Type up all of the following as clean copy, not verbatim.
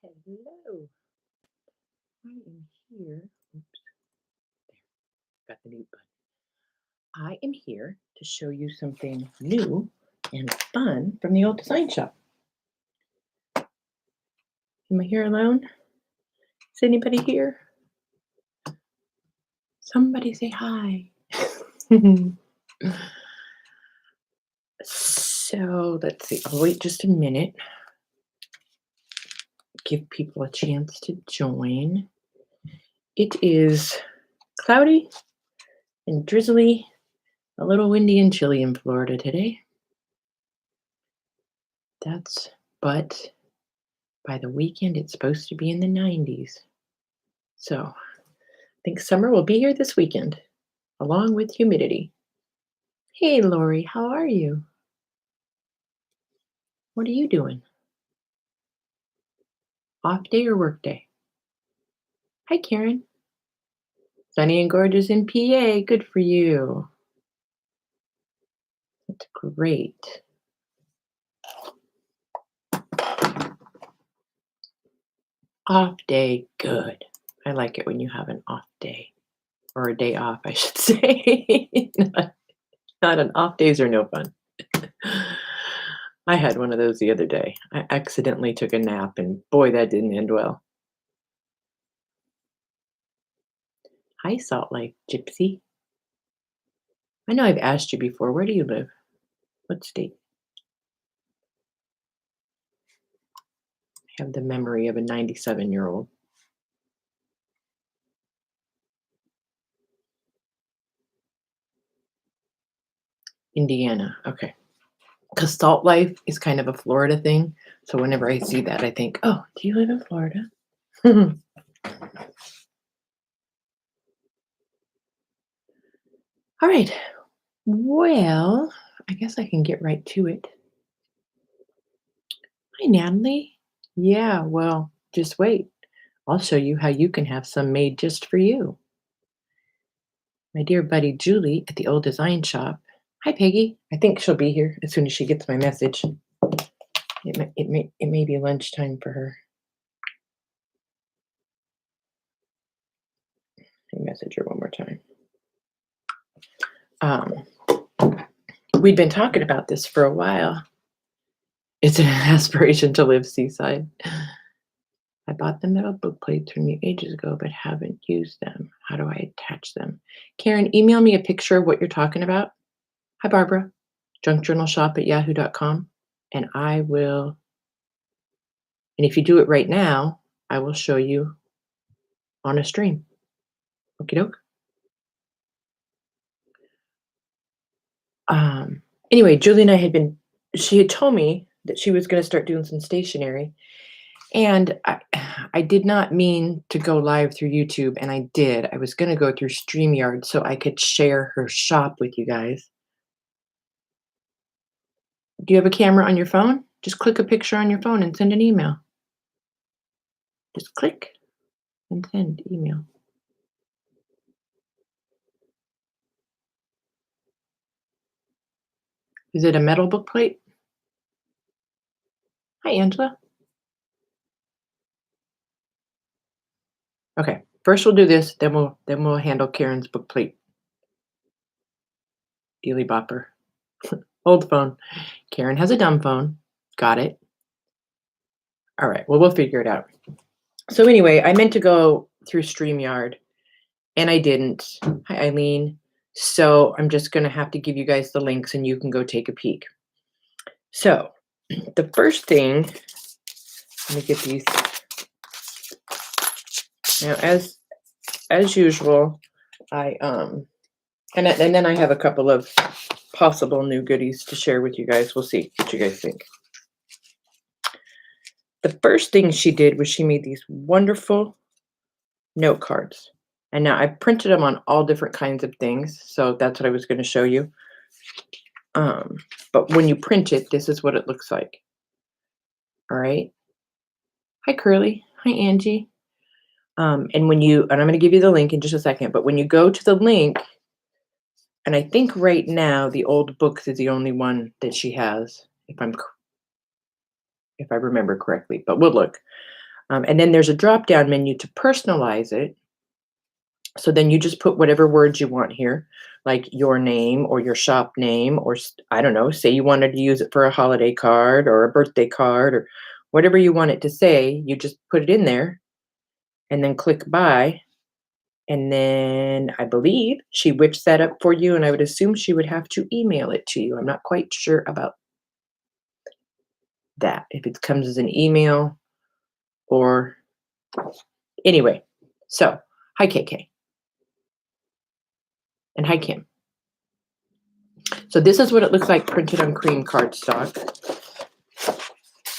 Hello, I am here. Oops, got the mute button. I am here to show you something new and fun from the old design shop. Am I here alone? Is anybody here? Somebody say hi. So let's see. I'll wait just a minute. Give people a chance to join. It is cloudy and drizzly, a little windy and chilly in Florida today. But by the weekend, it's supposed to be in the 90s. So I think summer will be here this weekend, along with humidity. Hey, Lori, how are you? What are you doing? Off day or work day? Hi, Karen. Sunny and gorgeous in PA. Good for you. That's great. Off day, good. I like it when you have an off day, or a day off, I should say. Not an off days are no fun. I had one of those the other day. I accidentally took a nap, and boy, that didn't end well. Hi, Salt Lake Gypsy. I know I've asked you before. Where do you live? What state? I have the memory of a 97-year-old. Indiana. Okay. Because Salt Life is kind of a Florida thing. So whenever I see that, I think, oh, do you live in Florida? All right. Well, I guess I can get right to it. Hi, Natalie. Yeah, well, just wait. I'll show you how you can have some made just for you. My dear buddy Julie at the old design shop. Hi, Peggy. I think she'll be here as soon as she gets my message. It may be lunchtime for her. Let me message her one more time. We'd been talking about this for a while. It's an aspiration to live seaside. I bought the metal book plates from you ages ago, but haven't used them. How do I attach them? Karen, email me a picture of what you're talking about. Hi, Barbara. junkjournalshop@yahoo.com. And I will, and if you do it right now, I will show you on a stream. Okie doke. Anyway, Julie and she had told me that she was going to start doing some stationery. And I did not mean to go live through YouTube, and I did. I was going to go through StreamYard so I could share her shop with you guys. Do you have a camera on your phone? Just click a picture on your phone and send an email. Just click and send email. Is it a metal book plate? Hi, Angela. Okay, first we'll do this, then we'll handle Karen's book plate. Dealy bopper. Old phone. Karen has a dumb phone. Got it. All right, well, we'll figure it out. So anyway, I meant to go through StreamYard, and I didn't. Hi, Eileen. So I'm just going to have to give you guys the links, and you can go take a peek. So the first thing, let me get these. Now, as usual, I and then I have a couple of possible new goodies to share with you guys. We'll see what you guys think. The first thing she did was she made these wonderful note cards. And now I printed them on all different kinds of things. So that's what I was going to show you. But when you print it, this is what it looks like. All right. Hi, Curly. Hi, Angie. And I'm going to give you the link in just a second, but when you go to the link, and I think right now the old books is the only one that she has, if I remember correctly, but we'll look. And then there's a drop-down menu to personalize it. So then you just put whatever words you want here, like your name or your shop name, or I don't know, say you wanted to use it for a holiday card or a birthday card or whatever you want it to say, you just put it in there and then click buy. And then I believe she whips that up for you, and I would assume she would have to email it to you. I'm not quite sure about that, if it comes as an email or anyway. So, hi KK and hi Kim. So this is what it looks like printed on cream cardstock.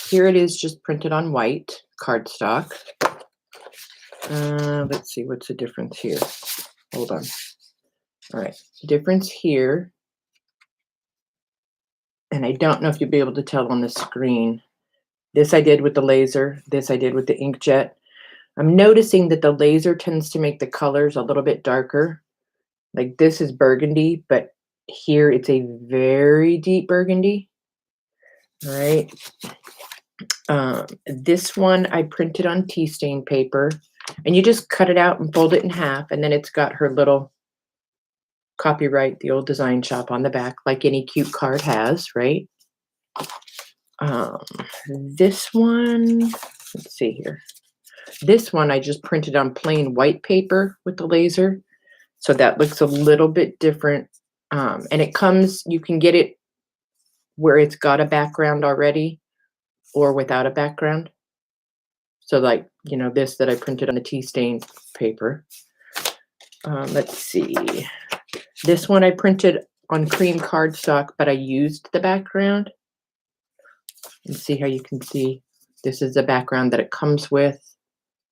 Here it is just printed on white cardstock. Let's see, what's the difference here? Hold on. All right, difference here, and I don't know if you'll be able to tell on the screen. This I did with the laser. This I did with the inkjet. I'm noticing that the laser tends to make the colors a little bit darker. Like this is burgundy, but here it's a very deep burgundy. All right. This one I printed on tea stain paper, and you just cut it out and fold it in half, and then it's got her little copyright, the old design shop on the back, like any cute card has, right? This one, let's see here. This one I just printed on plain white paper with the laser, so that looks a little bit different. And it comes, you can get it where it's got a background already or without a background. So like, you know, this that I printed on the tea stain paper. Let's see. This one I printed on cream cardstock, but I used the background. And see how you can see this is the background that it comes with.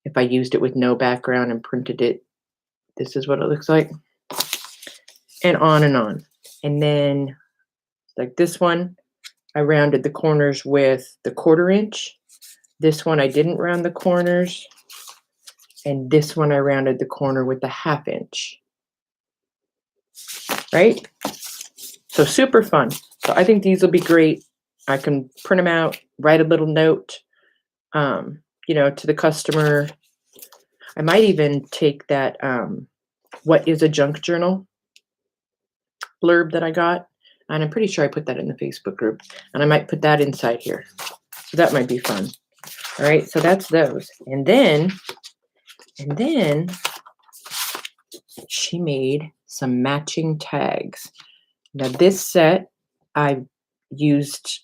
If I used it with no background and printed it, this is what it looks like. And on and on. And then like this one, I rounded the corners with the 1/4 inch. This one I didn't round the corners. And this one I rounded the corner with the 1/2 inch. Right? So super fun. So I think these will be great. I can print them out, write a little note, you know, to the customer. I might even take that what is a junk journal blurb that I got, and I'm pretty sure I put that in the Facebook group, and I might put that inside here. So that might be fun. All right, so that's those. And then she made some matching tags. Now this set, I used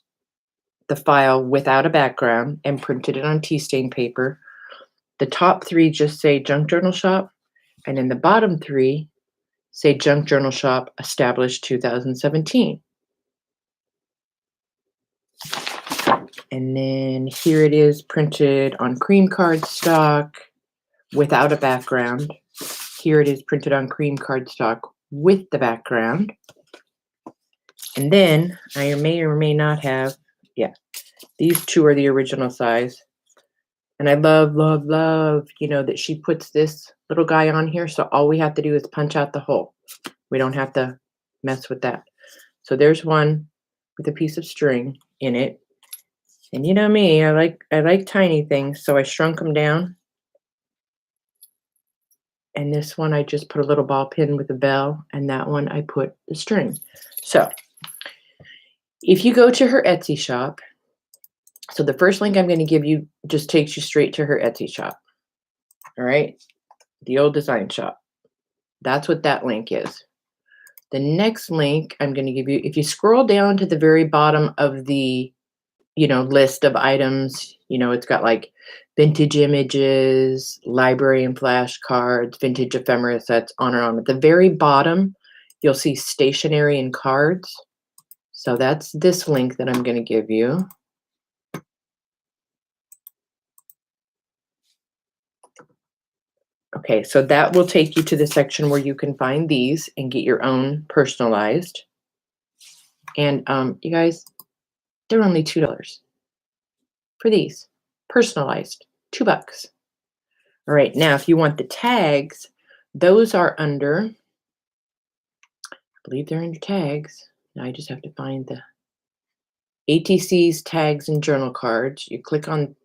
the file without a background and printed it on tea stain paper. The top 3 just say Junk Journal Shop, and in the bottom 3 say Junk Journal Shop established 2017. And then here it is printed on cream cardstock without a background. Here it is printed on cream cardstock with the background. And then I may or may not have, yeah, these 2 are the original size. And I love, love, love, you know, that she puts this little guy on here. So all we have to do is punch out the hole. We don't have to mess with that. So there's one with a piece of string in it. And you know me, I like tiny things. So I shrunk them down. And this one, I just put a little ball pin with a bell. And that one, I put the string. So if you go to her Etsy shop, so the first link I'm going to give you just takes you straight to her Etsy shop. All right. The old design shop. That's what that link is. The next link I'm going to give you, if you scroll down to the very bottom of the, you know, list of items, you know, it's got like vintage images, library and flashcards, vintage ephemera sets, on and on. At the very bottom, you'll see stationery and cards. So that's this link that I'm going to give you. Okay, so that will take you to the section where you can find these and get your own personalized. And you guys, they're only $2 for these personalized, $2. All right, now if you want the tags, those are under, I believe they're under tags. Now I just have to find the ATC's tags and journal cards. You click on,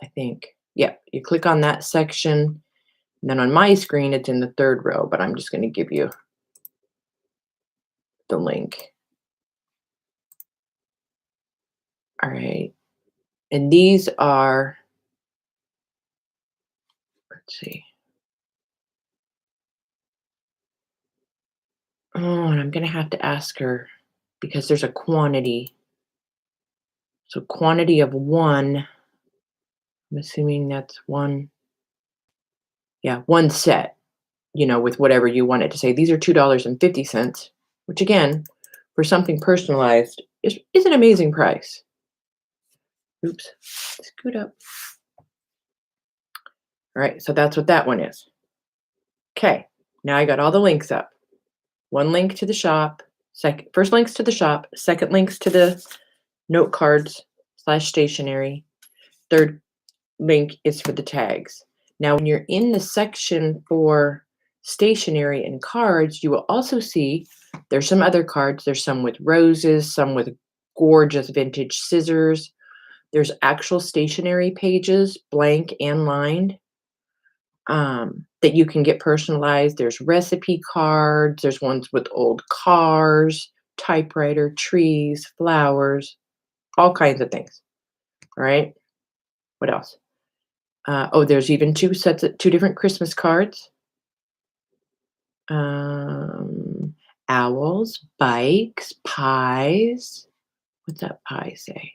I think, Yeah, you click on that section. And then on my screen, it's in the third row, but I'm just going to give you the link. All right. And these are, let's see. Oh, and I'm going to have to ask her because there's a quantity. So quantity of one, I'm assuming that's one. Yeah, one set, with whatever you want it to say. These are $2.50, which again, for something personalized, is an amazing price. Oops, scoot up. All right, so that's what that one is. Okay, now I got all the links up. One link to the shop, first links to the shop, second links to the note cards / stationery. Third link is for the tags. Now, when you're in the section for stationery and cards, you will also see there's some other cards. There's some with roses, some with gorgeous vintage scissors. There's actual stationery pages, blank and lined, that you can get personalized. There's recipe cards. There's ones with old cars, typewriter, trees, flowers, all kinds of things. All right. What else? There's even two different Christmas cards. Owls, bikes, pies. What's that pie say?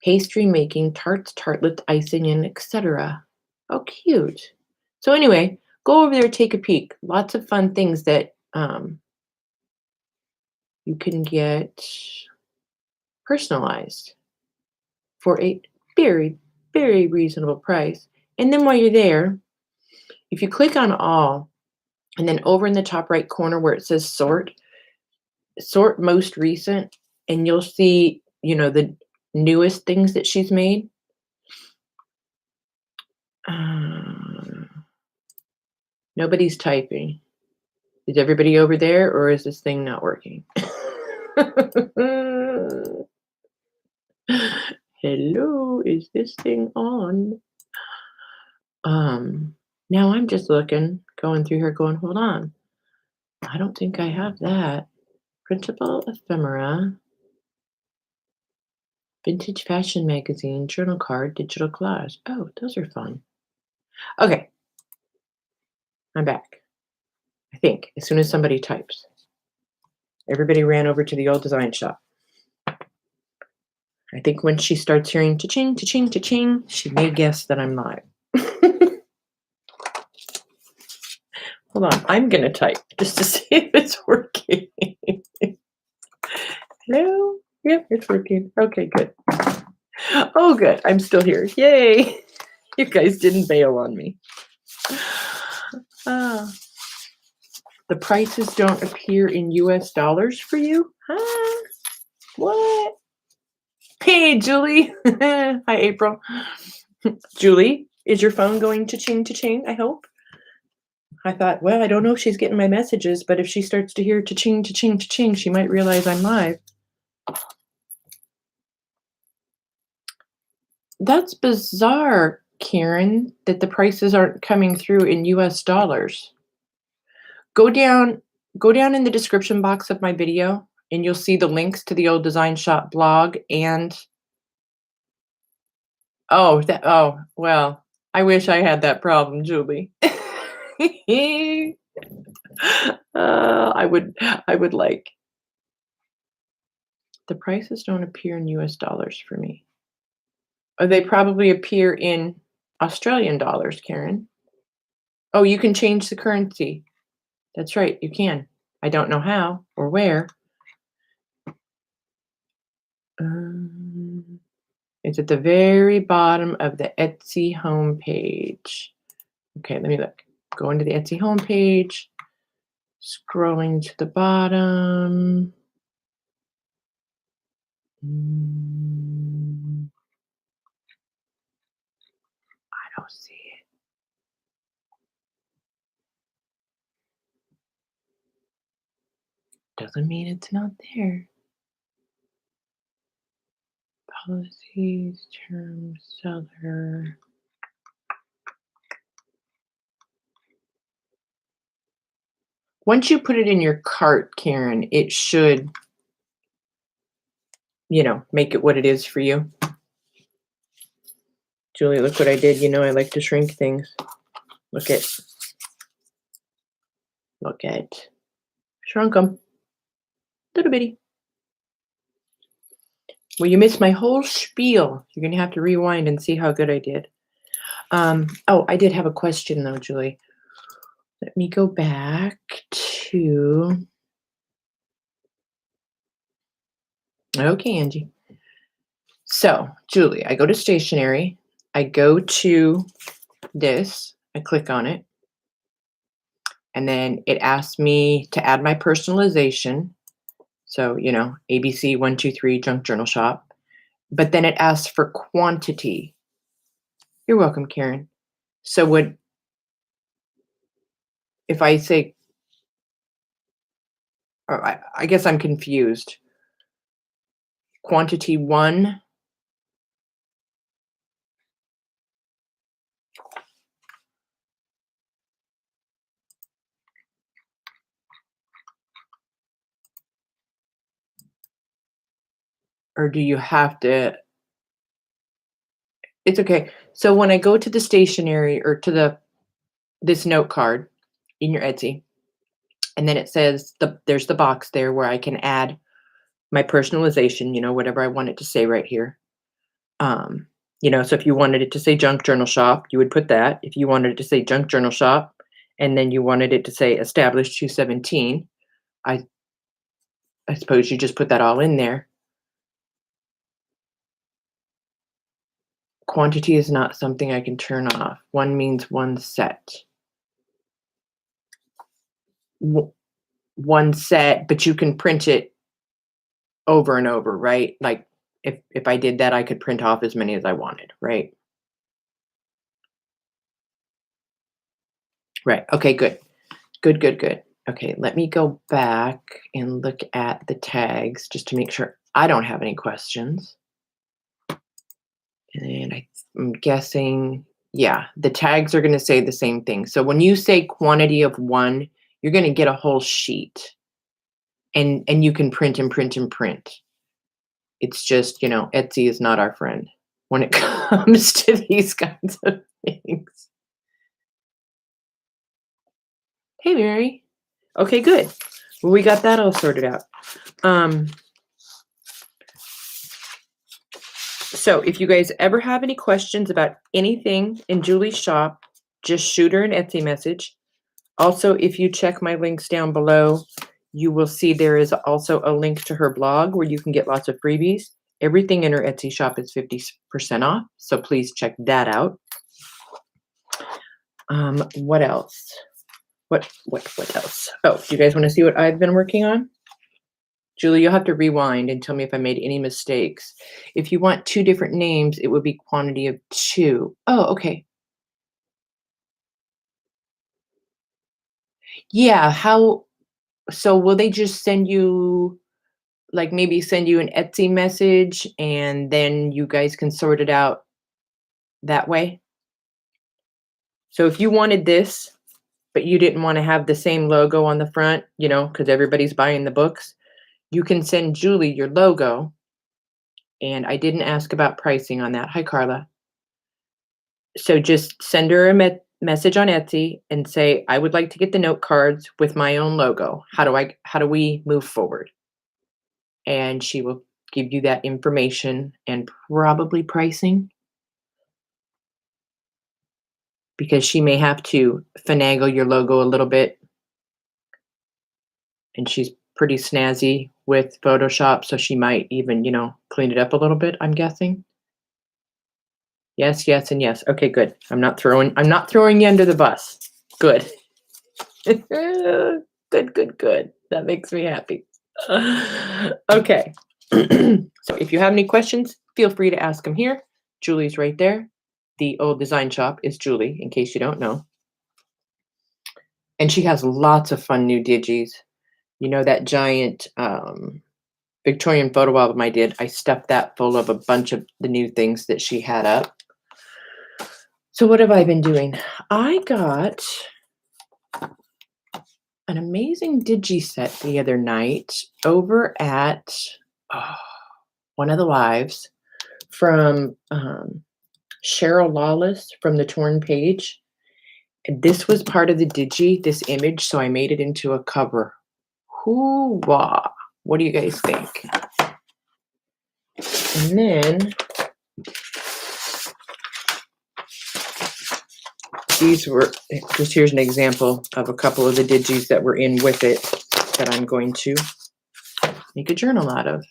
Pastry making, tarts, tartlets, icing, and etc. Oh, cute. So anyway, go over there, take a peek. Lots of fun things that you can get personalized for a very, very reasonable price. And then while you're there, if you click on all, and then over in the top right corner where it says sort most recent, and you'll see, the newest things that she's made. Nobody's typing. Is everybody over there, or is this thing not working? Hello, is this thing on? Now I'm just going through here, going, hold on. I don't think I have that. Printable ephemera, vintage fashion magazine, journal card, digital collage. Oh, those are fun. Okay, I'm back. I think as soon as somebody types, everybody ran over to the old design shop. I think when she starts hearing cha-ching, cha-ching, cha-ching, she may guess that I'm live. Hold on, I'm going to type just to see if it's working. Hello? Yep, it's working. Okay, good. Oh, good. I'm still here. Yay. You guys didn't bail on me. The prices don't appear in US dollars for you? Huh? What? Hey, Julie. Hi, April. Julie, is your phone going to ching, I hope? I thought, well, I don't know if she's getting my messages, but if she starts to hear cha-ching, cha-ching, cha-ching, she might realize I'm live. That's bizarre, Karen, that the prices aren't coming through in US dollars. Go down in the description box of my video and you'll see the links to the old design shop blog and well, I wish I had that problem, Julie. I would like. The prices don't appear in US dollars for me. Or they probably appear in Australian dollars, Karen. Oh, you can change the currency. That's right, you can. I don't know how or where. It's at the very bottom of the Etsy homepage. Okay, let me look. Go into the Etsy homepage, scrolling to the bottom. I don't see it. Doesn't mean it's not there. Policies, terms, seller. Once you put it in your cart, Karen, it should, make it what it is for you. Julie, look what I did. You know I like to shrink things. Look at. Shrunk them. Little bitty. Well, you missed my whole spiel. You're going to have to rewind and see how good I did. Oh, I did have a question, though, Julie. Let me go back to. Okay, Angie. So, Julie, I go to stationery. I go to this. I click on it. And then it asks me to add my personalization. So, ABC 123 Junk Journal Shop. But then it asks for quantity. You're welcome, Karen. So if I say, or I guess I'm confused. Quantity 1. Or do you have to? It's okay. So when I go to the stationery or to this note card in your Etsy, and then it says there's the box there where I can add my personalization, whatever I want it to say right here. So if you wanted it to say Junk Journal Shop, you would put that. If you wanted it to say Junk Journal Shop, and then you wanted it to say Established 217, I suppose you just put that all in there. Quantity is not something I can turn off. One means one set. One set, but you can print it over and over, right? Like if I did that, I could print off as many as I wanted, right? Right. Okay, good. Good. Okay, let me go back and look at the tags just to make sure I don't have any questions. And I'm guessing, yeah, the tags are going to say the same thing. So when you say quantity of 1, you're going to get a whole sheet. And you can print and print and print. It's just, Etsy is not our friend when it comes to these kinds of things. Hey, Mary. Okay, good. Well, we got that all sorted out. So if you guys ever have any questions about anything in Julie's shop, just shoot her an Etsy message. Also, if you check my links down below, you will see there is also a link to her blog where you can get lots of freebies. Everything in her Etsy shop is 50% off, so please check that out. What else? What else? Oh, do you guys want to see what I've been working on? Julie, you'll have to rewind and tell me if I made any mistakes. If you want 2 different names, it would be quantity of 2. Oh, okay. Yeah, so will they just send you, like maybe send you an Etsy message and then you guys can sort it out that way? So if you wanted this, but you didn't want to have the same logo on the front, because everybody's buying the books, you can send Julie your logo. And I didn't ask about pricing on that. Hi, Carla. So just send her a message on Etsy and say, I would like to get the note cards with my own logo. How do we move forward? And she will give you that information and probably pricing, because she may have to finagle your logo a little bit. And she's pretty snazzy with Photoshop, so she might even, clean it up a little bit, I'm guessing. Yes, and yes. Okay, good. I'm not throwing you under the bus. Good. Good. That makes me happy. Okay. So if you have any questions, feel free to ask them here. Julie's right there. The old design shop is Julie, in case you don't know. And she has lots of fun new digis. That giant Victorian photo album I did, I stuffed that full of a bunch of the new things that she had up. So what have I been doing? I got an amazing digi set the other night over at one of the lives from Cheryl Lawless from the Torn Page. And this was part of the digi, this image, so I made it into a cover. Hoo-wah. What do you guys think? And then these were, just here's an example of a couple of the digis that were in with it that I'm going to make a journal out of.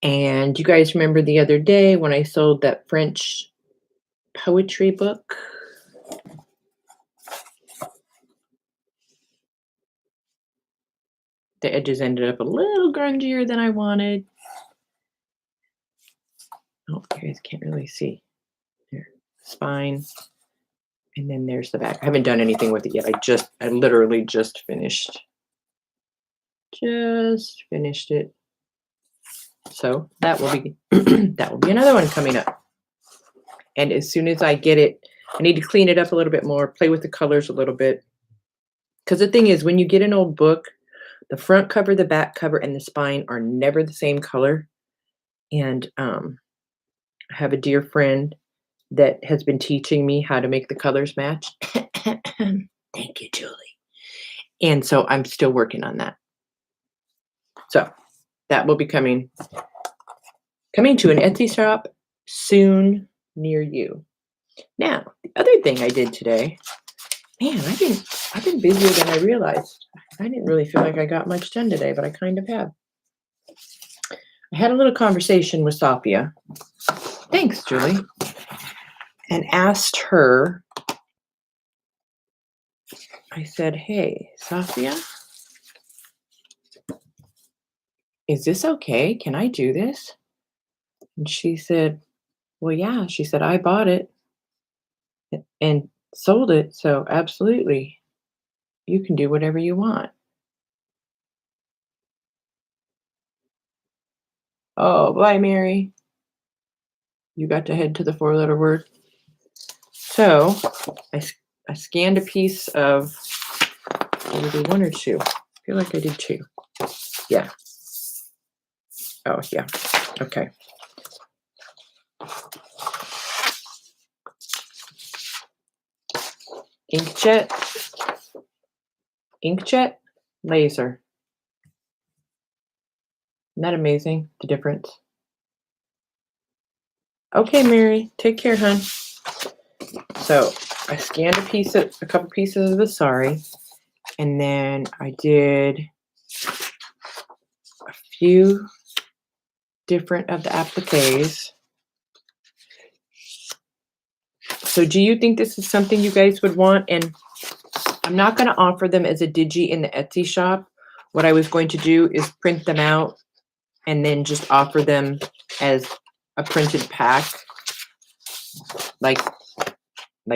And you guys remember the other day when I sold that French poetry book? The edges ended up a little grungier than I wanted. Oh, you guys can't really see. There, spine. And then there's the back. I haven't done anything with it yet. I literally just finished. Just finished it. So that will be that will be another one coming up. And as soon as I get it, I need to clean it up a little bit more, play with the colors a little bit. Because the thing is, when you get an old book, the front cover, the back cover, and the spine are never the same color. And I have a dear friend that has been teaching me how to make the colors match. Thank you, Julie. And so I'm still working on that. So that will be coming to an Etsy shop soon near you. Now, the other thing I did today, man, I've been busier than I realized. I didn't really feel like I got much done today, but I kind of have. I had a little conversation with Sophia. Thanks, Julie. And asked her, I said, hey, Sophia, is this okay? Can I do this? And she said, well, yeah. She said, I bought it and sold it. So absolutely, you can do whatever you want. Oh, bye, Mary. You got to head to the 4-letter word. So I scanned a piece of, did I do one or two? I feel like I did two. Yeah. Oh, yeah. Okay. Inkjet laser. Isn't that amazing, the difference? Okay, Mary, take care, hon. So I scanned a couple pieces of the sari, and then I did a few different of the appliques. So do you think this is something you guys would want? And I'm not going to offer them as a digi in the Etsy shop. What I was going to do is print them out and then just offer them as a printed pack, like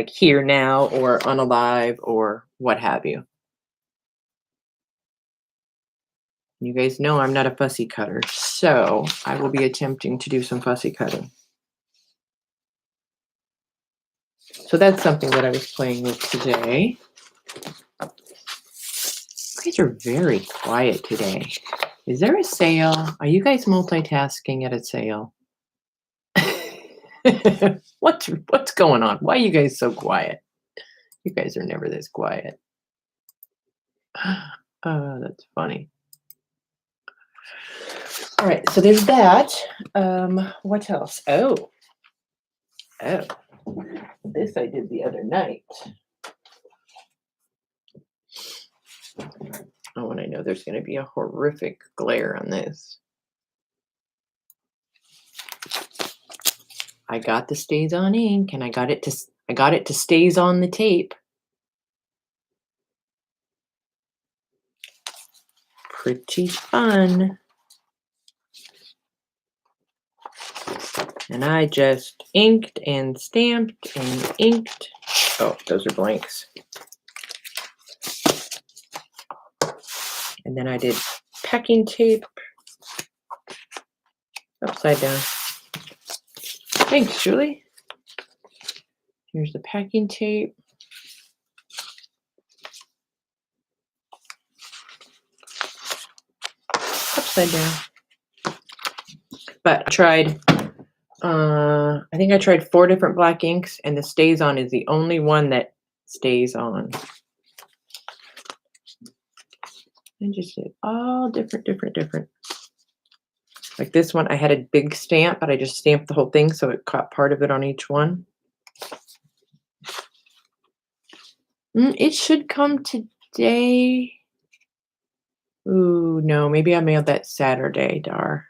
here now or on a live or what have you. You guys know I'm not a fussy cutter, so I will be attempting to do some fussy cutting. So that's something that I was playing with today. You guys are very quiet today. Is there a sale? Are you guys multitasking at a sale? What's going on? Why are you guys so quiet? You guys are never this quiet. Oh, that's funny. All right, so there's that. What else? Oh, this I did the other night. Oh, and I know there's going to be a horrific glare on this. I got the Stays On ink, and I got it to stays on the tape. Pretty fun. And I just inked and stamped and inked. Oh, those are blanks. And then I did packing tape upside down. Thanks, Julie. Here's the packing tape. Upside down. But I tried, I think I tried 4 different black inks, and the Stays On is the only one that stays on. And just did all different. Like this one, I had a big stamp, but I just stamped the whole thing, so it caught part of it on each one. It should come today. Ooh, no, maybe I mailed that Saturday, dar.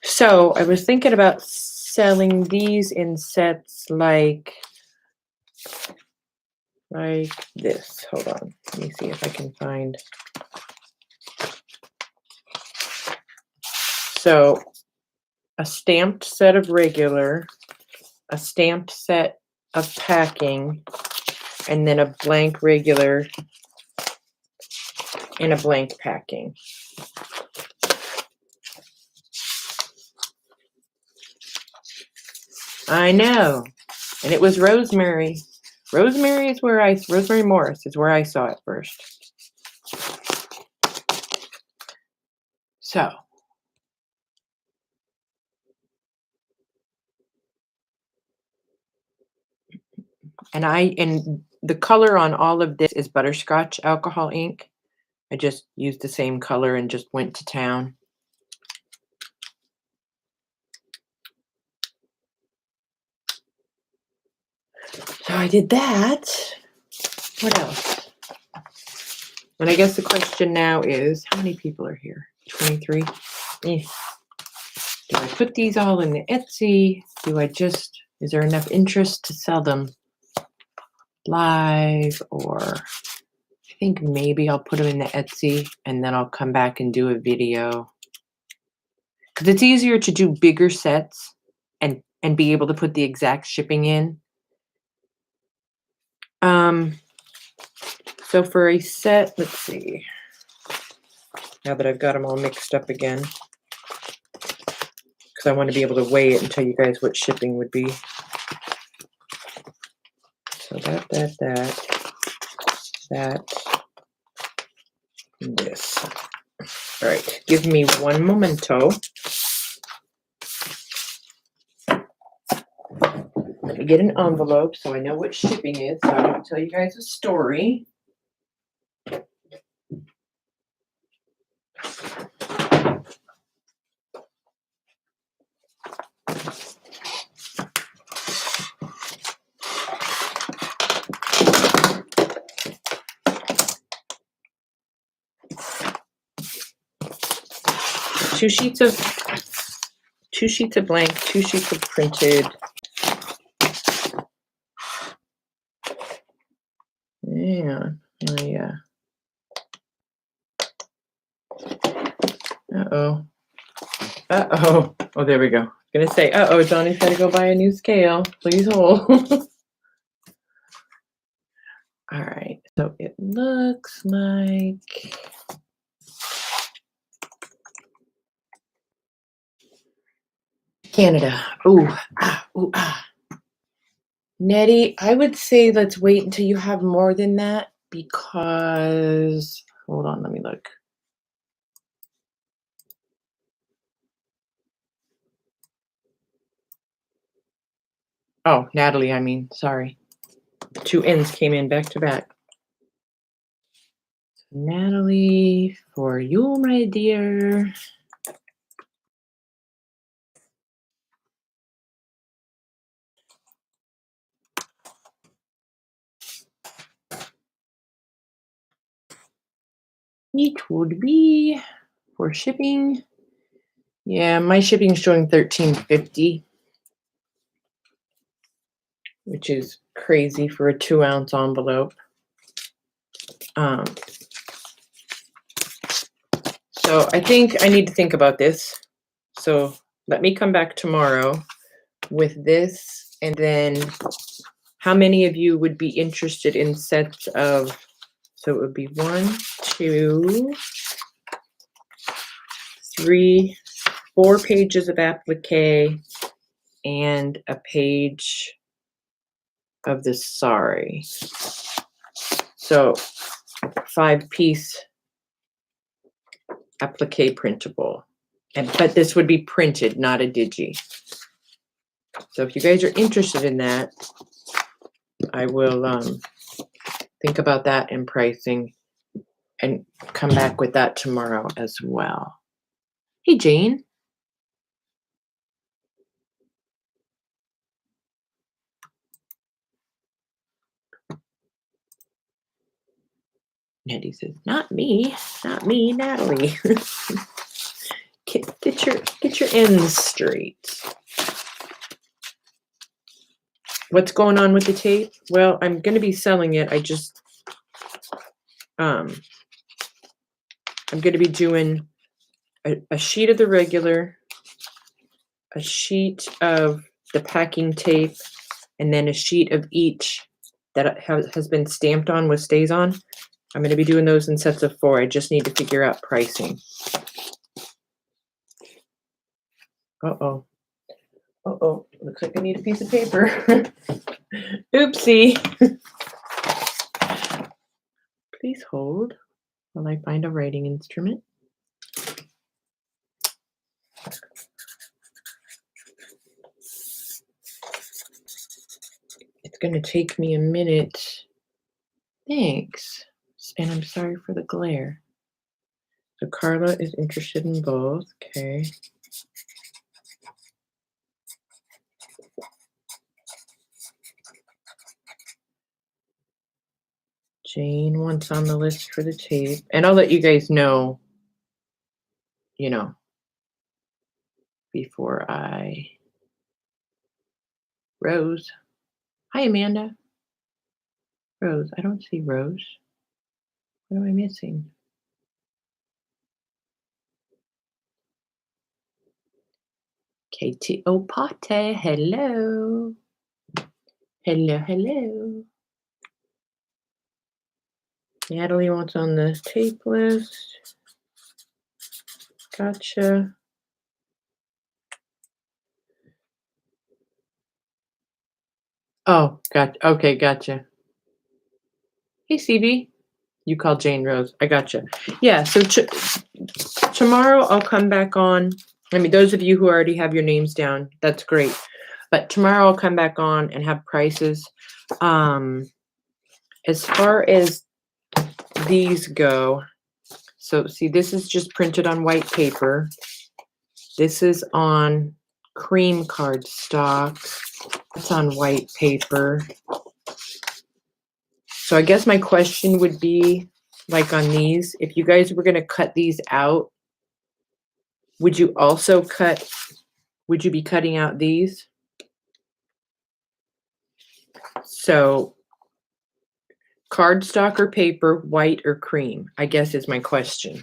So I was thinking about selling these in sets like this. Hold on, let me see if I can find. So a stamped set of regular, a stamped set of packing, and then a blank regular and a blank packing. I know. And it was Rosemary. Rosemary Morris is where I saw it first. So. And the color on all of this is butterscotch alcohol ink. I just used the same color and just went to town. So I did that. What else? And I guess the question now is, how many people are here? 23? Do I put these all in the Etsy? Is there enough interest to sell them live? Or I think maybe I'll put them in the Etsy and then I'll come back and do a video. Because it's easier to do bigger sets and be able to put the exact shipping in. So for a set, let's see. Now that I've got them all mixed up again, because I want to be able to weigh it and tell you guys what shipping would be. So that, and this. All right, give me one momento. Let me get an envelope so I know what shipping is, so I don't tell you guys a story. Two sheets of blank, 2 sheets of printed. Yeah. Uh-oh. Oh, there we go. I'm gonna say, uh-oh, Johnny's gotta go buy a new scale. Please hold. All right, so it looks like Canada. Ooh, ah. Nettie, I would say let's wait until you have more than that, because, hold on, let me look. Oh, Natalie, I mean, sorry. 2 N's came in back to back. Natalie, for you, my dear. It would be for shipping. Yeah, my shipping is showing $13.50, which is crazy for a 2-ounce envelope. So I think I need to think about this. So let me come back tomorrow with this, and then how many of you would be interested in sets of, So it would be 1, 2, 3, 4 pages of applique and a page of the sorry. So 5-piece applique printable. But this would be printed, not a digi. So if you guys are interested in that, I will think about that and pricing and come back with that tomorrow as well. Hey, Jane. Nettie says, not me, Natalie. Get your ends straight. What's going on with the tape? Well, I'm going to be selling it. I just, I'm going to be doing a sheet of the regular, a sheet of the packing tape, and then a sheet of each that has been stamped on with stays on. I'm going to be doing those in sets of 4. I just need to figure out pricing. Uh-oh. Uh-oh. Looks like I need a piece of paper. Oopsie. Please hold while I find a writing instrument. It's going to take me a minute. Thanks. And I'm sorry for the glare. So Carla is interested in both. Okay. Jane wants on the list for the tape. And I'll let you guys know, before I... Rose. Hi, Amanda. Rose. I don't see Rose. What am I missing? Katie Opate. Hello. Hello. Natalie wants on the tape list. Gotcha. Oh, okay, gotcha. Hey, CB. You called Jane Rose. I gotcha. Yeah, so tomorrow I'll come back on. I mean, those of you who already have your names down, that's great. But tomorrow I'll come back on and have prices. As far as these go, so see, this is just printed on white paper. This is on cream cardstock. It's on white paper. So I guess my question would be, like on these, if you guys were going to cut these out, would you be cutting out these? So cardstock or paper, white or cream, I guess is my question.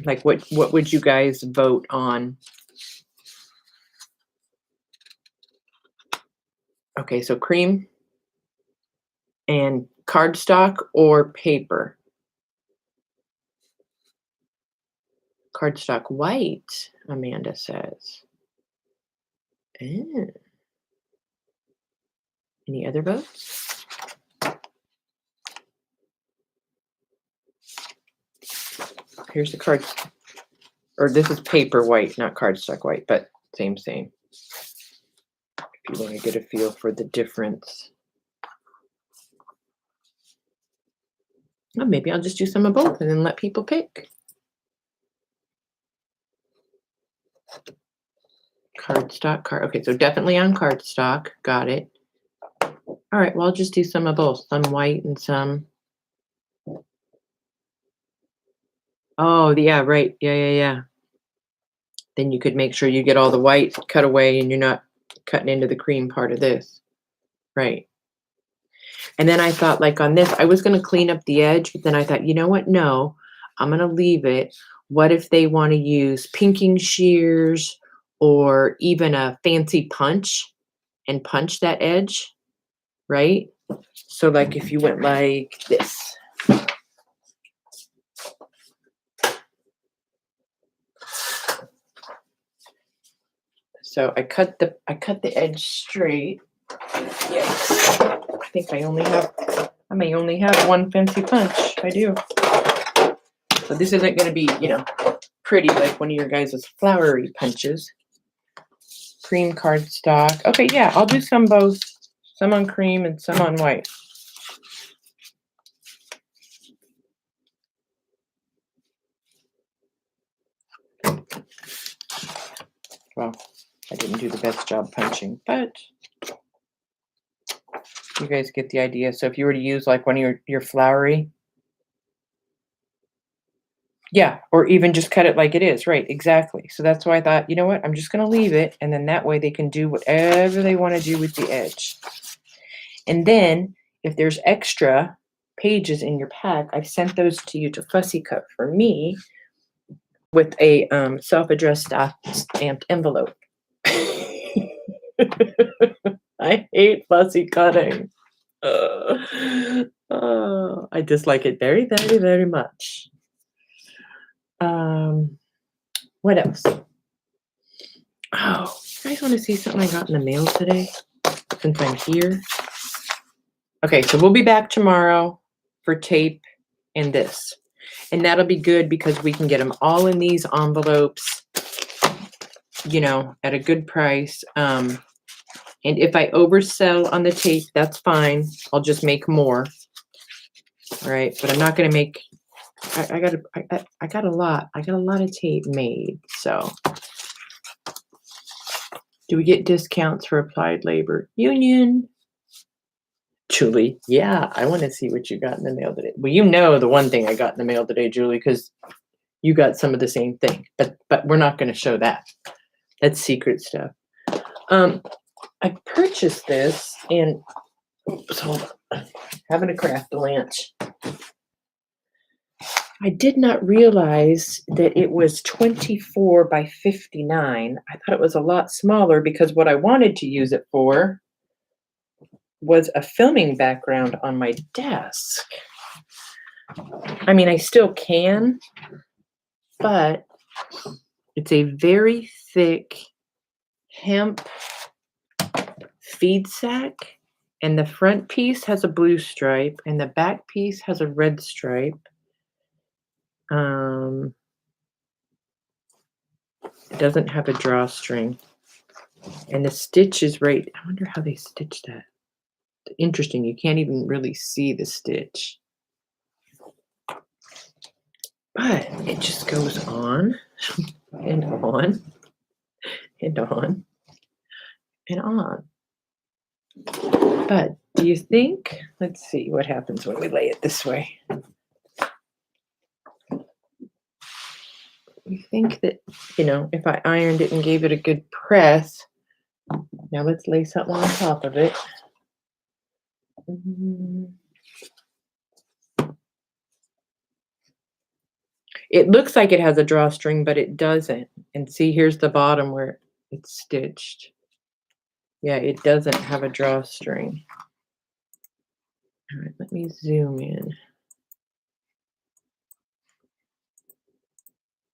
Like what would you guys vote on? Okay, so cream and cardstock or paper? Cardstock white, Amanda says. Any other votes? Here's the card, or this is paper white, not cardstock white, but same. If you want to get a feel for the difference. Well, maybe I'll just do some of both and then let people pick. Cardstock, okay, so definitely on cardstock. Got it. All right, well, I'll just do some of both, some white and some. Oh, yeah, right. Yeah. Then you could make sure you get all the white cut away and you're not cutting into the cream part of this. Right. And then I thought, like on this, I was going to clean up the edge, but then I thought, you know what? No, I'm going to leave it. What if they want to use pinking shears or even a fancy punch and punch that edge, right? So like if you went like this. So I cut the edge straight. Yes. I think I may only have one fancy punch. I do. So this isn't going to be, pretty like one of your guys' flowery punches. Cream cardstock. Okay, yeah, I'll do some both. Some on cream and some on white. Well, I didn't do the best job punching, but you guys get the idea. So if you were to use like one of your flowery, yeah, or even just cut it like it is, right, exactly. So that's why I thought, you know what, I'm just going to leave it, and then that way they can do whatever they want to do with the edge. And then if there's extra pages in your pack, I've sent those to you to fussy cut for me with a self-addressed stamped envelope. I hate fussy cutting. I dislike it very, very, very much. What else? Oh, you guys want to see something I got in the mail today? Since I'm here. Okay, so we'll be back tomorrow for tape and this. And that'll be good because we can get them all in these envelopes, at a good price. And if I oversell on the tape, that's fine. I'll just make more. All right, but I'm not going to make. I got a lot. I got a lot of tape made. So, do we get discounts for applied labor union? Julie, yeah, I want to see what you got in the mail today. Well, the one thing I got in the mail today, Julie, because you got some of the same thing, but we're not going to show that. That's secret stuff. I purchased this and hold on, having a craft lunch. I did not realize that it was 24 by 59. I thought it was a lot smaller because what I wanted to use it for was a filming background on my desk. I mean, I still can, but it's a very thick hemp feed sack, and the front piece has a blue stripe, and the back piece has a red stripe. It doesn't have a drawstring, and the stitch is right. I wonder how they stitch that. Interesting. You can't even really see the stitch, but it just goes on and on and on and on. But do you think, let's see what happens when we lay it this way. You think that, if I ironed it and gave it a good press, now let's lay something on top of it. It looks like it has a drawstring, but it doesn't. And see, here's the bottom where it's stitched. Yeah, it doesn't have a drawstring. All right, let me zoom in.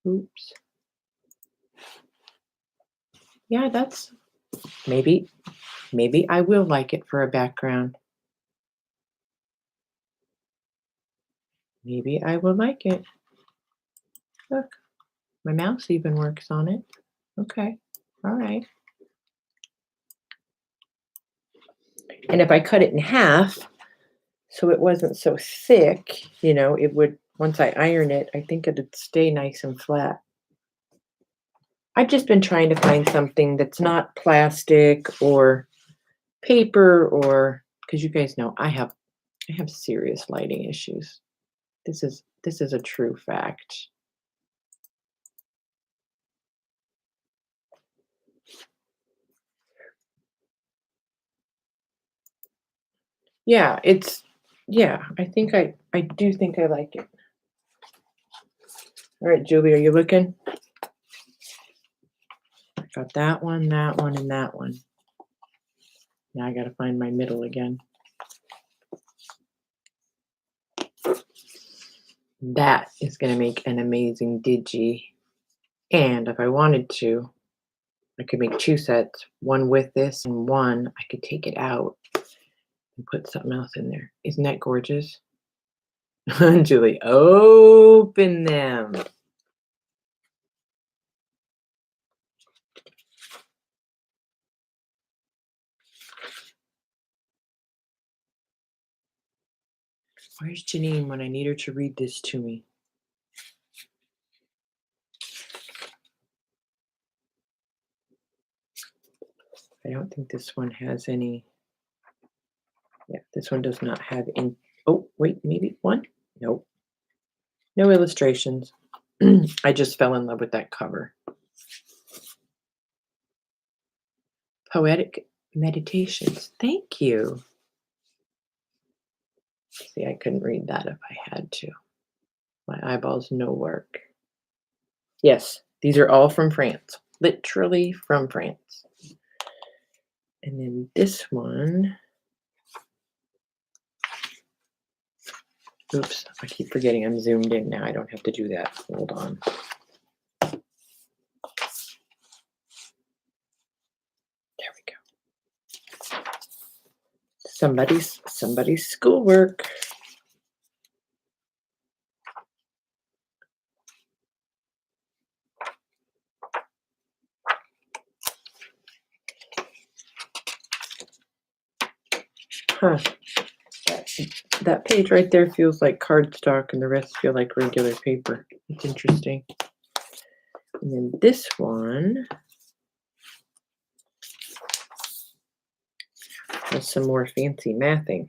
Oops. Yeah, that's maybe I will like it for a background. Maybe I will like it. Look, my mouse even works on it. Okay, all right. And if I cut it in half, so it wasn't so thick, it would, once I iron it, I think it'd stay nice and flat. I've just been trying to find something that's not plastic or paper, or because you guys know I have serious lighting issues. This is a true fact. Yeah, I think I do think I like it. All right, Julie, are you looking? I got that one, and that one. Now I got to find my middle again. That is going to make an amazing digi. And if I wanted to, I could make 2 sets, one with this and one I could take it out and put something else in there. Isn't that gorgeous? Julie, open them. Where's Janine when I need her to read this to me? I don't think this one has any. Yeah, this one does not have any. Oh, wait, maybe one? Nope. No illustrations. I just fell in love with that cover. Poetic Meditations. Thank you. See, I couldn't read that if I had to. My eyeballs no work. Yes, these are all from France. Literally from France. And then this one. Oops, I keep forgetting I'm zoomed in now. I don't have to do that. Hold on. There we go. Somebody's schoolwork. Huh. That page right there feels like cardstock and the rest feel like regular paper. It's interesting. And then this one has some more fancy mathing.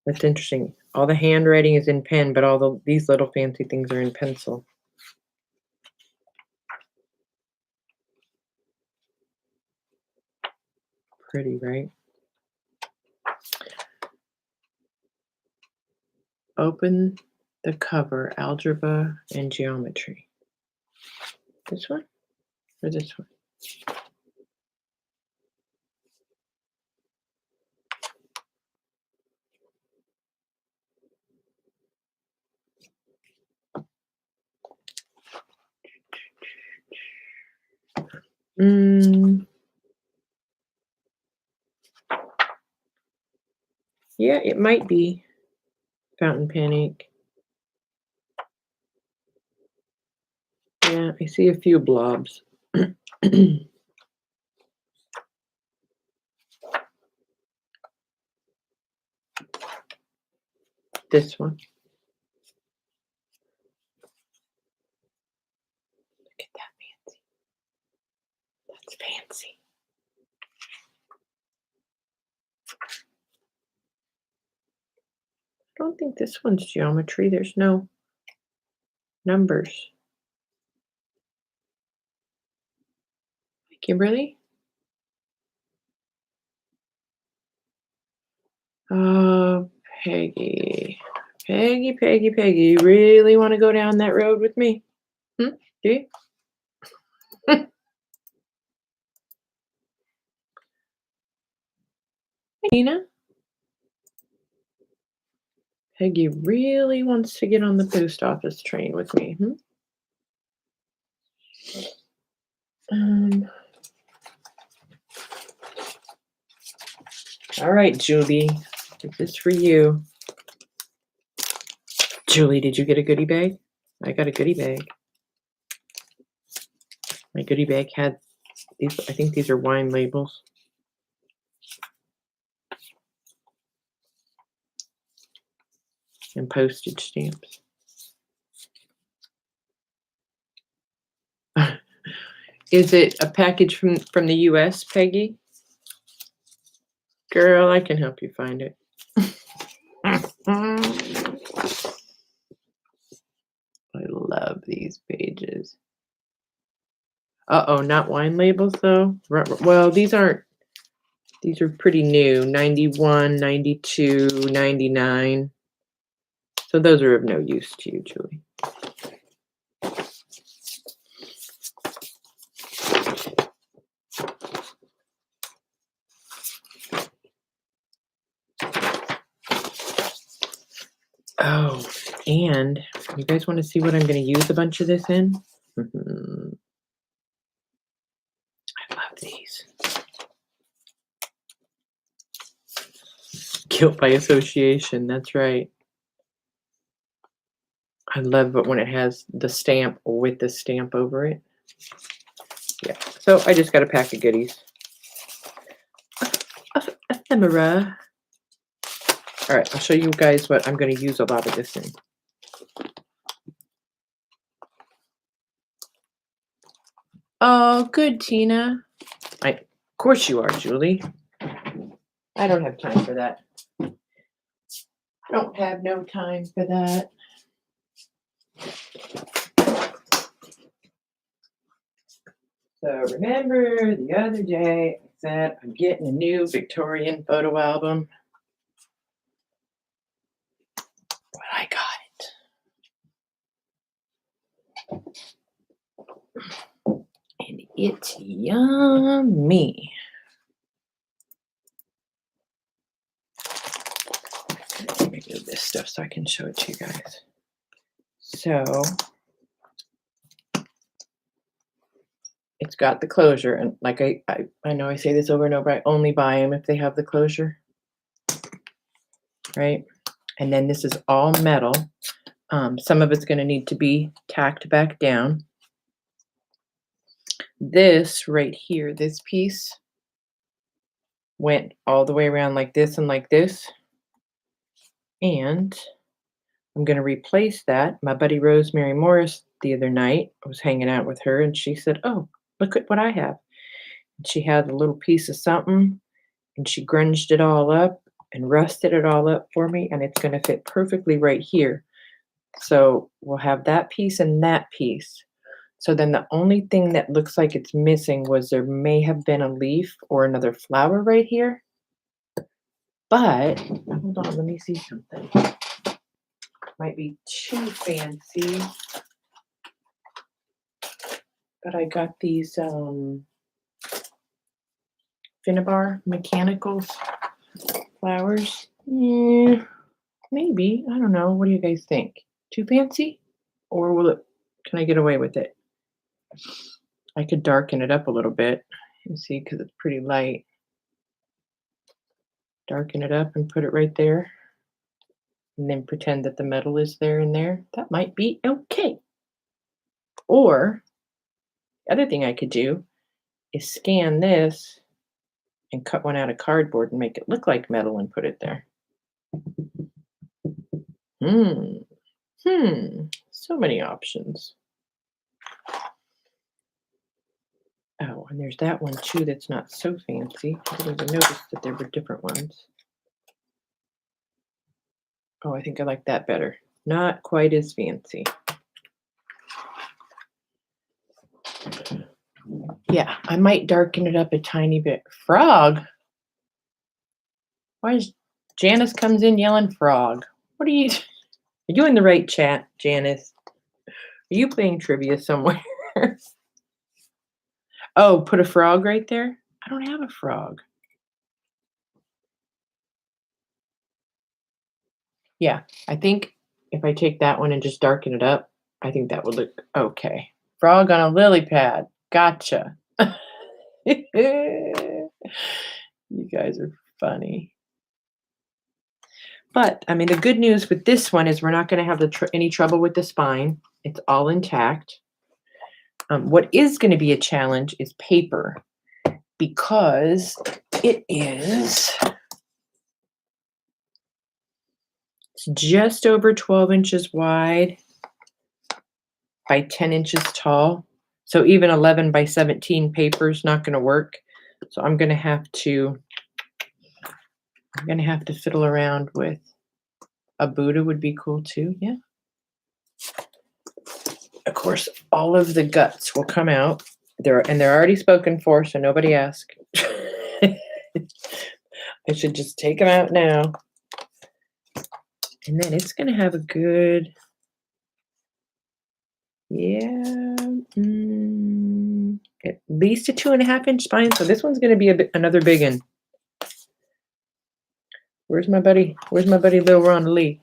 That's interesting. All the handwriting is in pen, but these little fancy things are in pencil. Pretty, right? Open the cover, algebra and geometry. This one or this one? Yeah, it might be fountain pen ink. Yeah, I see a few blobs. This one. Look at that fancy. That's fancy. I don't think this one's geometry. There's no numbers. Kimberly? Oh, Peggy. Peggy. You really want to go down that road with me? Do you? Nina? Peggy really wants to get on the post office train with me. All right, Julie. This is for you. Julie, did you get a goodie bag? I got a goodie bag. My goodie bag had these. I think these are wine labels. And postage stamps. Is it a package from the US, Peggy? Girl, I can help you find it. I love these pages. Uh-oh, not wine labels though. Well, these are pretty new. 91, 92, 99. So those are of no use to you, Julie. And you guys want to see what I'm going to use a bunch of this in? I love these. Guilt by association, that's right. I love it when it has the stamp with the stamp over it. Yeah, so I just got a pack of goodies. Ephemera. All right, I'll show you guys what I'm going to use a lot of this in. Oh, good, Tina. Of course you are, Julie. I don't have time for that. I don't have no time for that. So remember the other day I said I'm getting a new Victorian photo album. Well, I got it. And it's yummy. Let me move this stuff so I can show it to you guys. So it's got the closure, and like I know I say this over and over, I only buy them if they have the closure, right? And then this is all metal. Some of it's going to need to be tacked back down. This right here, this piece went all the way around like this and like this. And I'm going to replace that. My buddy Rosemary Morris the other night, I was hanging out with her and she said, oh, look at what I have. And she had a little piece of something and she grunged it all up and rusted it all up for me. And it's going to fit perfectly right here. So we'll have that piece and that piece. So then the only thing that looks like it's missing was there may have been a leaf or another flower right here. But, hold on, let me see something. Might be too fancy. But I got these Finnabar Mechanicals flowers. Maybe, I don't know. What do you guys think? Too fancy? Or can I get away with it? I could darken it up a little bit. You see, because it's pretty light. Darken it up and put it right there. And then pretend that the metal is there and there. That might be okay. Or the other thing I could do is scan this and cut one out of cardboard and make it look like metal and put it there. So many options. Oh, and there's that one too that's not so fancy. I didn't even notice that there were different ones. Oh, I think I like that better. Not quite as fancy. Yeah, I might darken it up a tiny bit. Frog? Why is Janice comes in yelling frog? What are you in the right chat, Janice? Are you playing trivia somewhere? Oh, put a frog right there? I don't have a frog. Yeah, I think if I take that one and just darken it up, I think that would look okay. Frog on a lily pad. Gotcha. You guys are funny. But, I mean, the good news with this one is we're not going to have any trouble with the spine. It's all intact. What is going to be a challenge is paper, because it is just over 12 inches wide by 10 inches tall. So even 11 by 17 paper is not going to work. So I'm going to have to fiddle around with a Buddha would be cool too. Yeah. Of course, all of the guts will come out. They're already spoken for, so nobody ask. I should just take them out now. And then it's going to have a good, at least a 2.5 inch spine. So this one's going to be another big one. Where's my buddy? Where's my buddy Lil Ron Lee?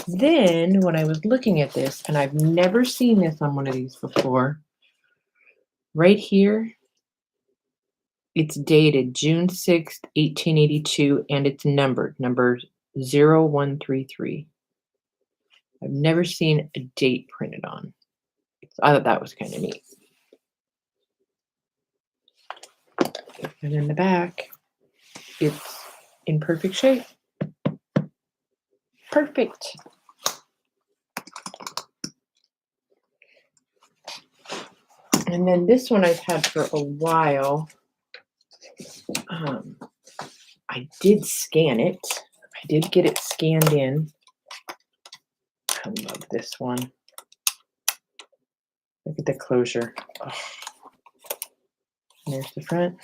Then when I was looking at this, and I've never seen this on one of these before, right here, it's dated June 6th, 1882, and it's numbered, number 0133. I've never seen a date printed on. So I thought that was kind of neat. And in the back, it's in perfect shape. Perfect. And then this one I've had for a while. I did scan it. I did get it scanned in. I love this one. Look at the closure. Oh. There's the front.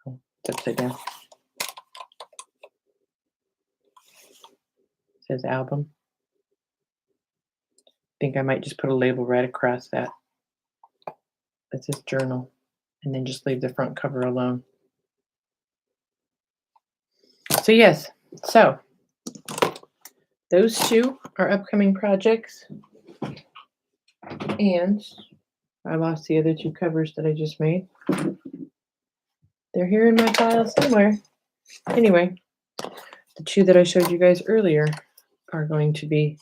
Oh, it's upside down. It says album. I think I might just put a label right across that. That says journal. And then just leave the front cover alone. So yes, so those two are upcoming projects. And I lost the other two covers that I just made. They're here in my file somewhere. Anyway, the two that I showed you guys earlier are going to be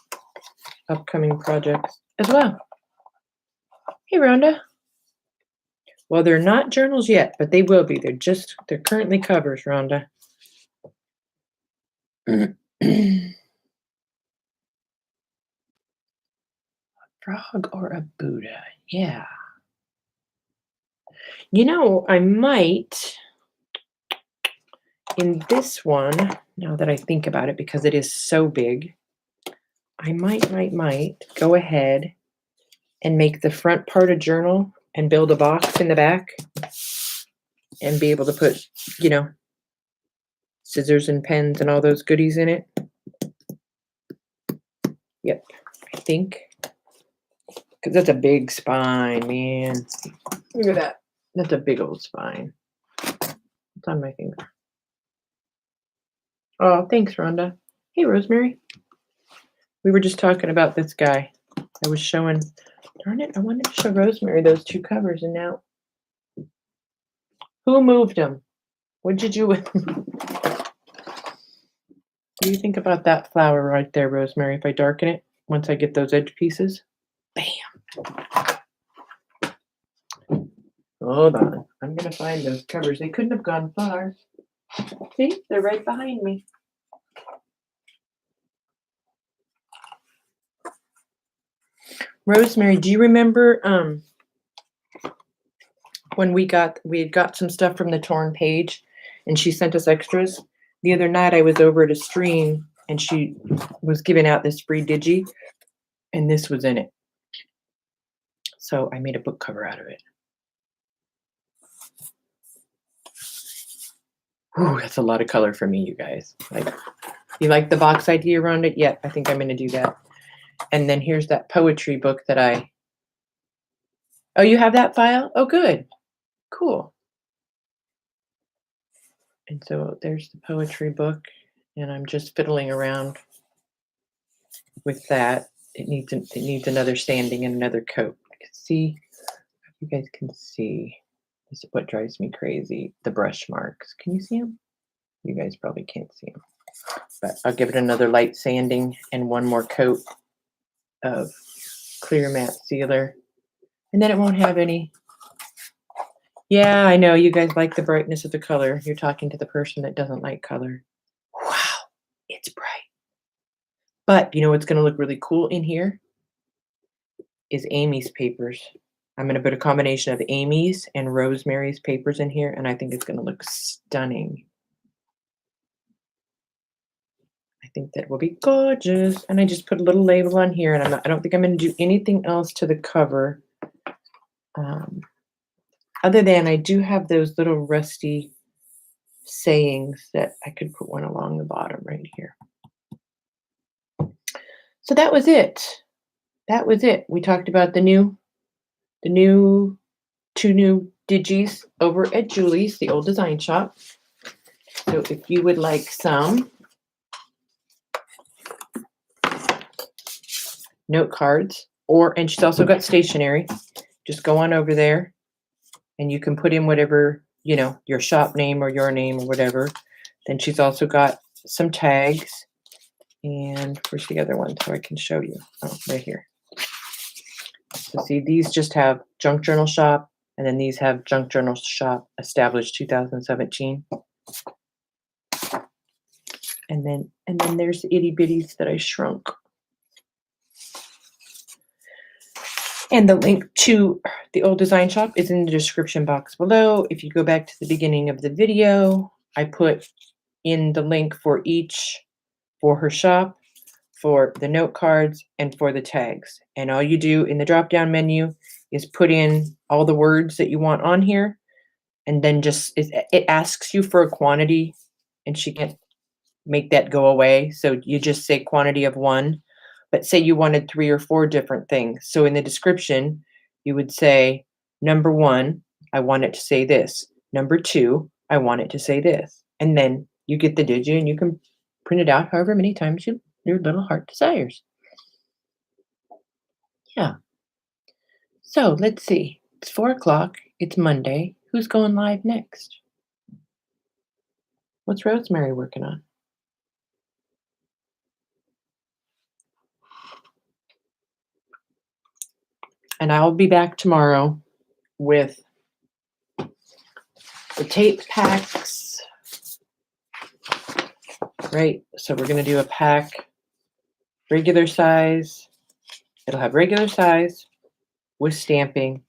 upcoming projects as well. Hey, Rhonda. Well, they're not journals yet, but they will be. They're currently covers, Rhonda. A frog or a Buddha? Yeah. You know, I might, in this one, now that I think about it, because it is so big, I might go ahead and make the front part a journal and build a box in the back and be able to put, you know, scissors and pens and all those goodies in it. Yep, I think. Because that's a big spine, man. Look at that. That's a big old spine. It's on my finger. Oh, thanks, Rhonda. Hey, Rosemary. We were just talking about this guy. I was showing, darn it, I wanted to show Rosemary those two covers, and now, who moved them? What did you do with them? What do you think about that flower right there, Rosemary, if I darken it once I get those edge pieces? Bam. Hold on. I'm going to find those covers. They couldn't have gone far. See? They're right behind me. Rosemary, do you remember when we had got some stuff from the Torn Page and she sent us extras? The other night I was over at a stream and she was giving out this free digi and this was in it. So I made a book cover out of it. Ooh, that's a lot of color for me, you guys. Like, you like the box idea around it? Yeah, I think I'm going to do that. And then here's that poetry book that oh, you have that file? Oh, good. Cool. And so there's the poetry book, and I'm just fiddling around with that. It needs another sanding and another coat. I can see, you guys can see. This is what drives me crazy, the brush marks. Can you see them? You guys probably can't see them. But I'll give it another light sanding and one more coat of clear matte sealer. And then it won't have any. Yeah, I know you guys like the brightness of the color. You're talking to the person that doesn't like color. Wow, it's bright. But you know what's going to look really cool in here is Amy's papers. I'm going to put a combination of Amy's and Rosemary's papers in here, and I think it's going to look stunning. I think that will be gorgeous. And I just put a little label on here, and I don't think I'm going to do anything else to the cover. Other than I do have those little rusty sayings that I could put one along the bottom right here. So that was it. That was it. We talked about the two new digis over at Julie's, the old design shop. So if you would like some, note cards, and she's also got stationery. Just go on over there and you can put in whatever, your shop name or your name or whatever. Then she's also got some tags. And where's the other one so I can show you? Oh, right here. So see, these just have Junk Journal Shop, and then these have Junk Journal Shop established 2017. And then there's the itty bitties that I shrunk. And the link to the old design shop is in the description box below. If you go back to the beginning of the video, I put in the link for her shop, for the note cards, and for the tags. And all you do in the drop-down menu is put in all the words that you want on here, and then it asks you for a quantity, and she can't make that go away. So you just say quantity of 1, but say you wanted 3 or 4 different things. So in the description, you would say, number 1, I want it to say this. Number 2, I want it to say this. And then you get the digi, and you can print it out however many times your little heart desires. Yeah. So let's see. It's 4:00. It's Monday. Who's going live next? What's Rosemary working on? And I'll be back tomorrow with the tape packs. Right. So we're going to do a pack, regular size. It'll have regular size with stamping,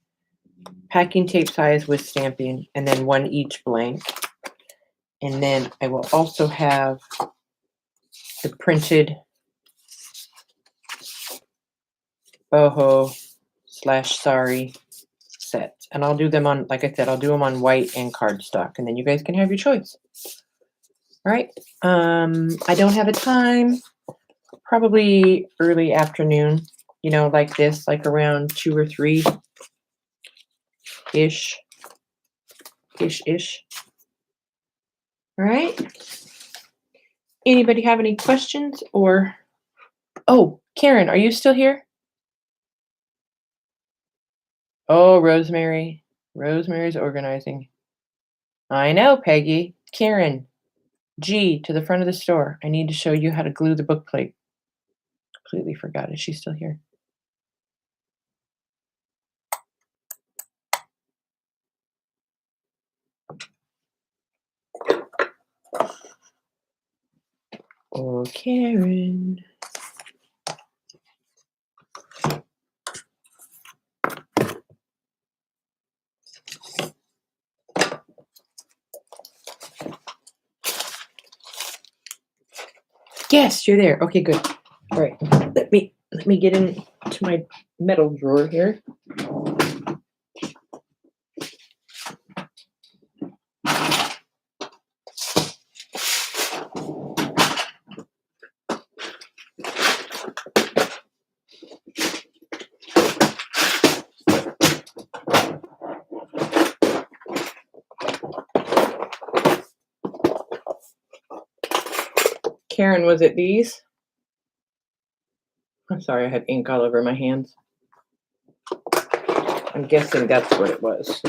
packing tape size with stamping, and then 1 each blank. And then I will also have the printed boho/sari sets. And I'll do them on, like I said, I'll do them on white and cardstock, and then you guys can have your choice. All right. I don't have a time, probably early afternoon, like this, like around 2 or 3 ish. All right. Anybody have any questions oh, Karen, are you still here? Oh, Rosemary. Rosemary's organizing. I know, Peggy. Karen. G to the front of the store. I need to show you how to glue the book plate. Completely forgot. Is she still here? Oh, Karen. Yes, you're there. Okay, good. All right. Let me get into my metal drawer here. Karen, was it these? I'm sorry, I had ink all over my hands. I'm guessing that's what it was.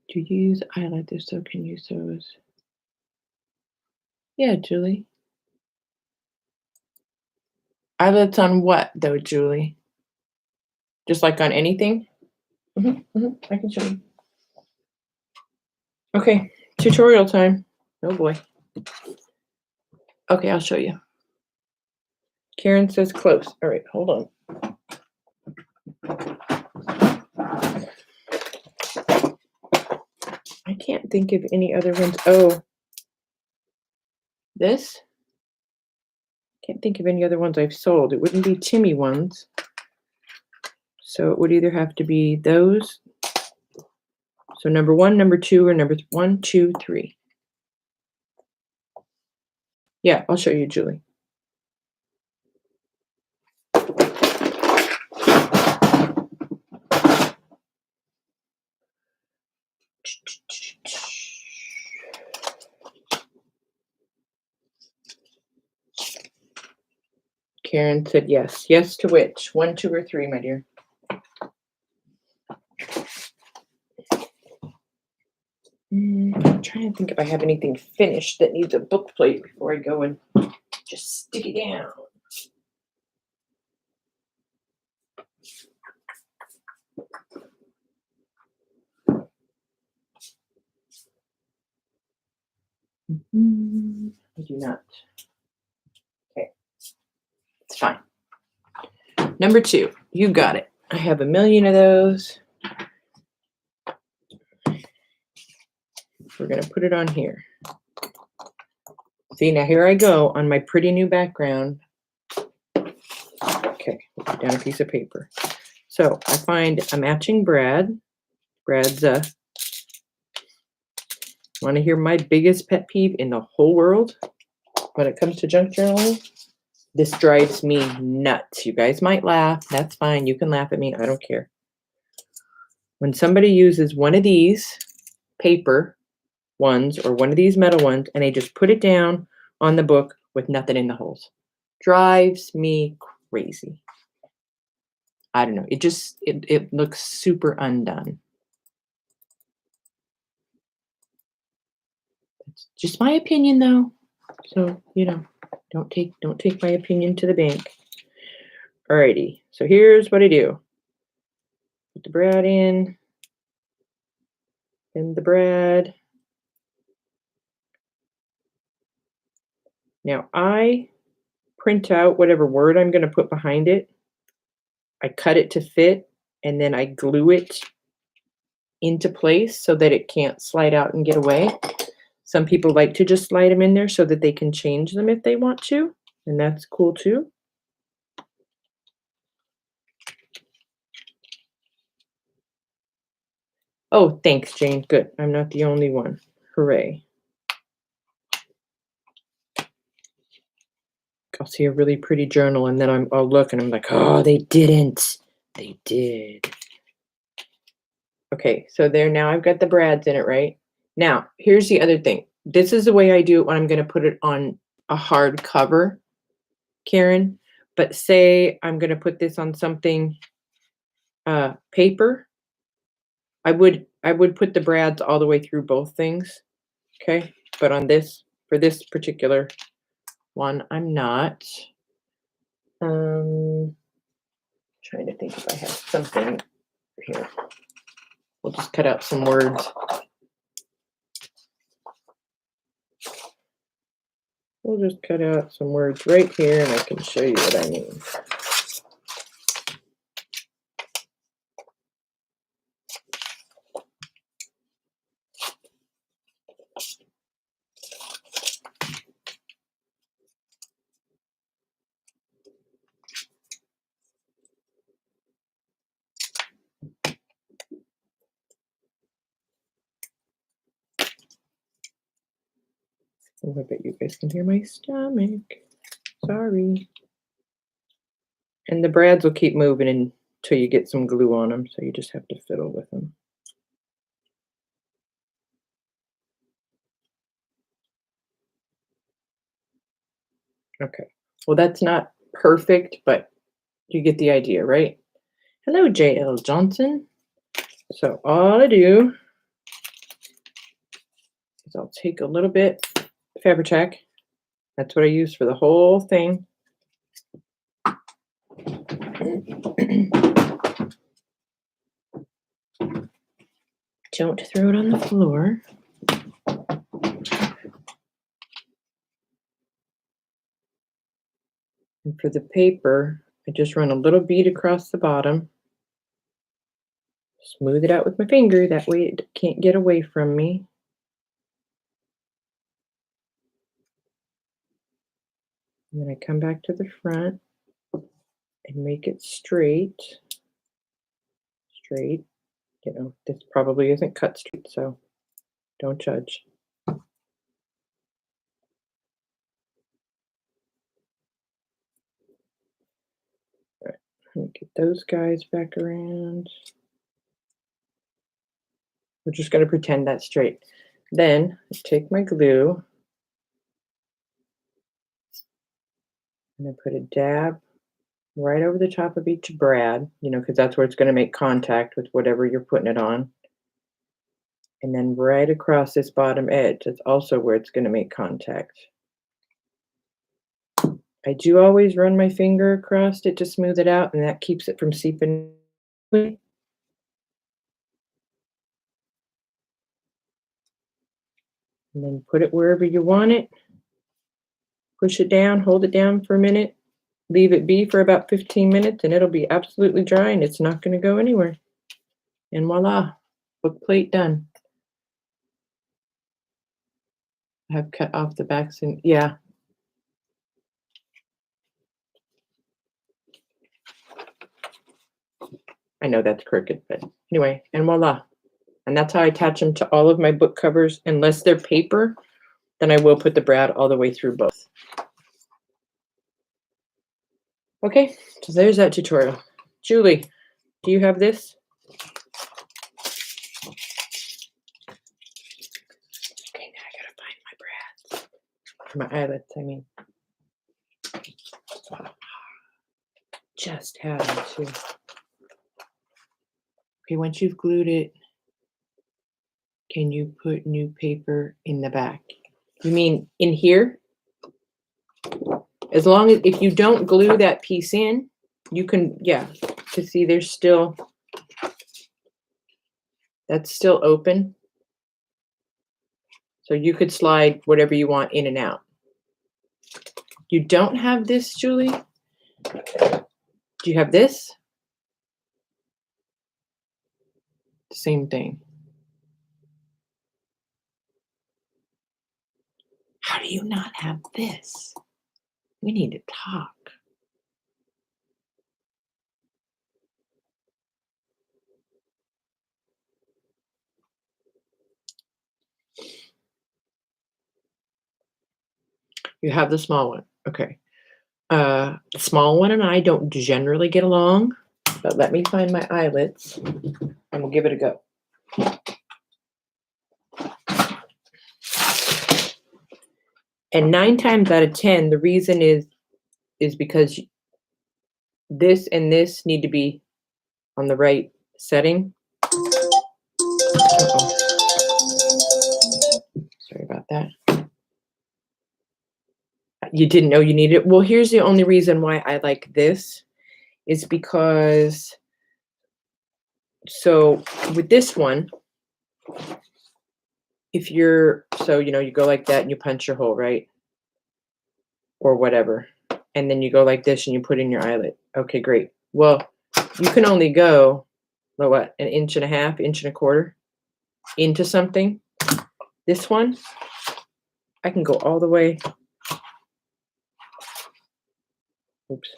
To use eyeliners, so can use those. Yeah, Julie. Eyelets on what, though, Julie? Just like on anything? I can show you. Okay, tutorial time. Oh boy. Okay, I'll show you. Karen says close. All right, hold on. I can't think of any other ones. Oh, this? Can't think of any other ones I've sold. It wouldn't be Timmy ones. So it would either have to be those. So number 1, number 2, or number 1, 2, 3. Yeah, I'll show you, Julie. Karen said yes. Yes to which? 1, 2, or 3, my dear? I'm trying to think if I have anything finished that needs a book plate before I go and just stick it down. I do not. Okay, it's fine. Number 2, you got it. I have a million of those. We're going to put it on here. See, now here I go on my pretty new background. Okay, put down a piece of paper. So I find a matching Brad. Brad's want to hear my biggest pet peeve in the whole world when it comes to junk journaling? This drives me nuts. You guys might laugh. That's fine. You can laugh at me. I don't care. When somebody uses one of these paper ones or one of these metal ones and they just put it down on the book with nothing in the holes, drives me crazy. I don't know. It looks super undone. It's just my opinion, though. So, don't take my opinion to the bank. Alrighty. So here's what I do. Put the Brad in. And the Brad. Now I print out whatever word I'm going to put behind it. I cut it to fit, and then I glue it into place so that it can't slide out and get away. Some people like to just slide them in there so that they can change them if they want to, and that's cool too. Oh, thanks, Jane. Good. I'm not the only one. Hooray. I'll see a really pretty journal, and then I'll look, and I'm like, oh, they didn't. They did. Okay, so there now I've got the Brads in it, right? Now, here's the other thing. This is the way I do it when I'm going to put it on a hard cover, Karen. But say I'm going to put this on something paper. I would put the Brads all the way through both things. Okay, but on this, for this particular one, I'm not. Trying to think if I have something here. We'll just cut out some words. We'll just cut out some words right here, and I can show you what I mean. Oh, I bet you guys can hear my stomach. Sorry. And the Brads will keep moving until you get some glue on them, so you just have to fiddle with them. Okay. Well, that's not perfect, but you get the idea, right? Hello, J.L. Johnson. So all I do is I'll take a little bit Fabri-Tac. That's what I use for the whole thing. Don't throw it on the floor. And for the paper, I just run a little bead across the bottom. Smooth it out with my finger, that way it can't get away from me. And then I come back to the front and make it straight. Straight. This probably isn't cut straight, so don't judge. All right, let me get those guys back around. We're just going to pretend that's straight. Then I take my glue And then put a dab right over the top of each brad, because that's where it's going to make contact with whatever you're putting it on. And then right across this bottom edge, that's also where it's going to make contact. I do always run my finger across it to smooth it out, and that keeps it from seeping. And then put it wherever you want it. Push it down, hold it down for a minute, leave it be for about 15 minutes, and it'll be absolutely dry, and it's not going to go anywhere. And voila, book plate done. I have cut off the backs, and yeah. I know that's crooked, but anyway, and voila. And that's how I attach them to all of my book covers. Unless they're paper, then I will put the brad all the way through both. Okay, so there's that tutorial. Julie, do you have this? Okay, now I gotta find my brads. My eyelets, I mean. Just had them too. Okay, once you've glued it, can you put new paper in the back? You mean in here? As long as, if you don't glue that piece in, you can, yeah, to see there's still, that's still open. So you could slide whatever you want in and out. You don't have this, Julie? Do you have this? Same thing. How do you not have this? We need to talk. You have the small one. Okay. The small one and I don't generally get along, but let me find my eyelets and we'll give it a go. And 9 times out of 10, the reason is because this and this need to be on the right setting. Uh-oh. Sorry about that. You didn't know you needed it. Well, here's the only reason why I like this is because, so with this one, if you're, so, you go like that and you punch your hole, right? Or whatever. And then you go like this and you put in your eyelet. Okay, great. Well, you can only go, what, an inch and a half, inch and a quarter into something. This one, I can go all the way. Oops.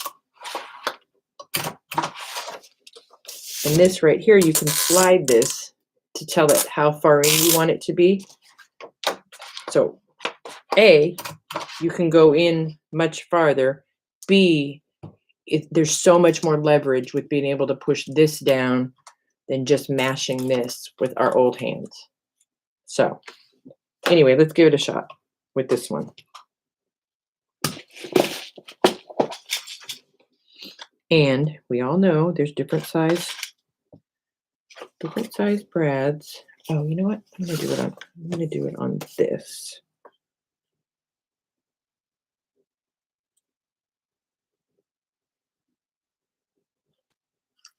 And this right here, you can slide this to tell it how far in you want it to be. So A, you can go in much farther. B, there's so much more leverage with being able to push this down than just mashing this with our old hands. So anyway, let's give it a shot with this one. And we all know there's different size brads. Oh, you know what? I'm gonna do it on this.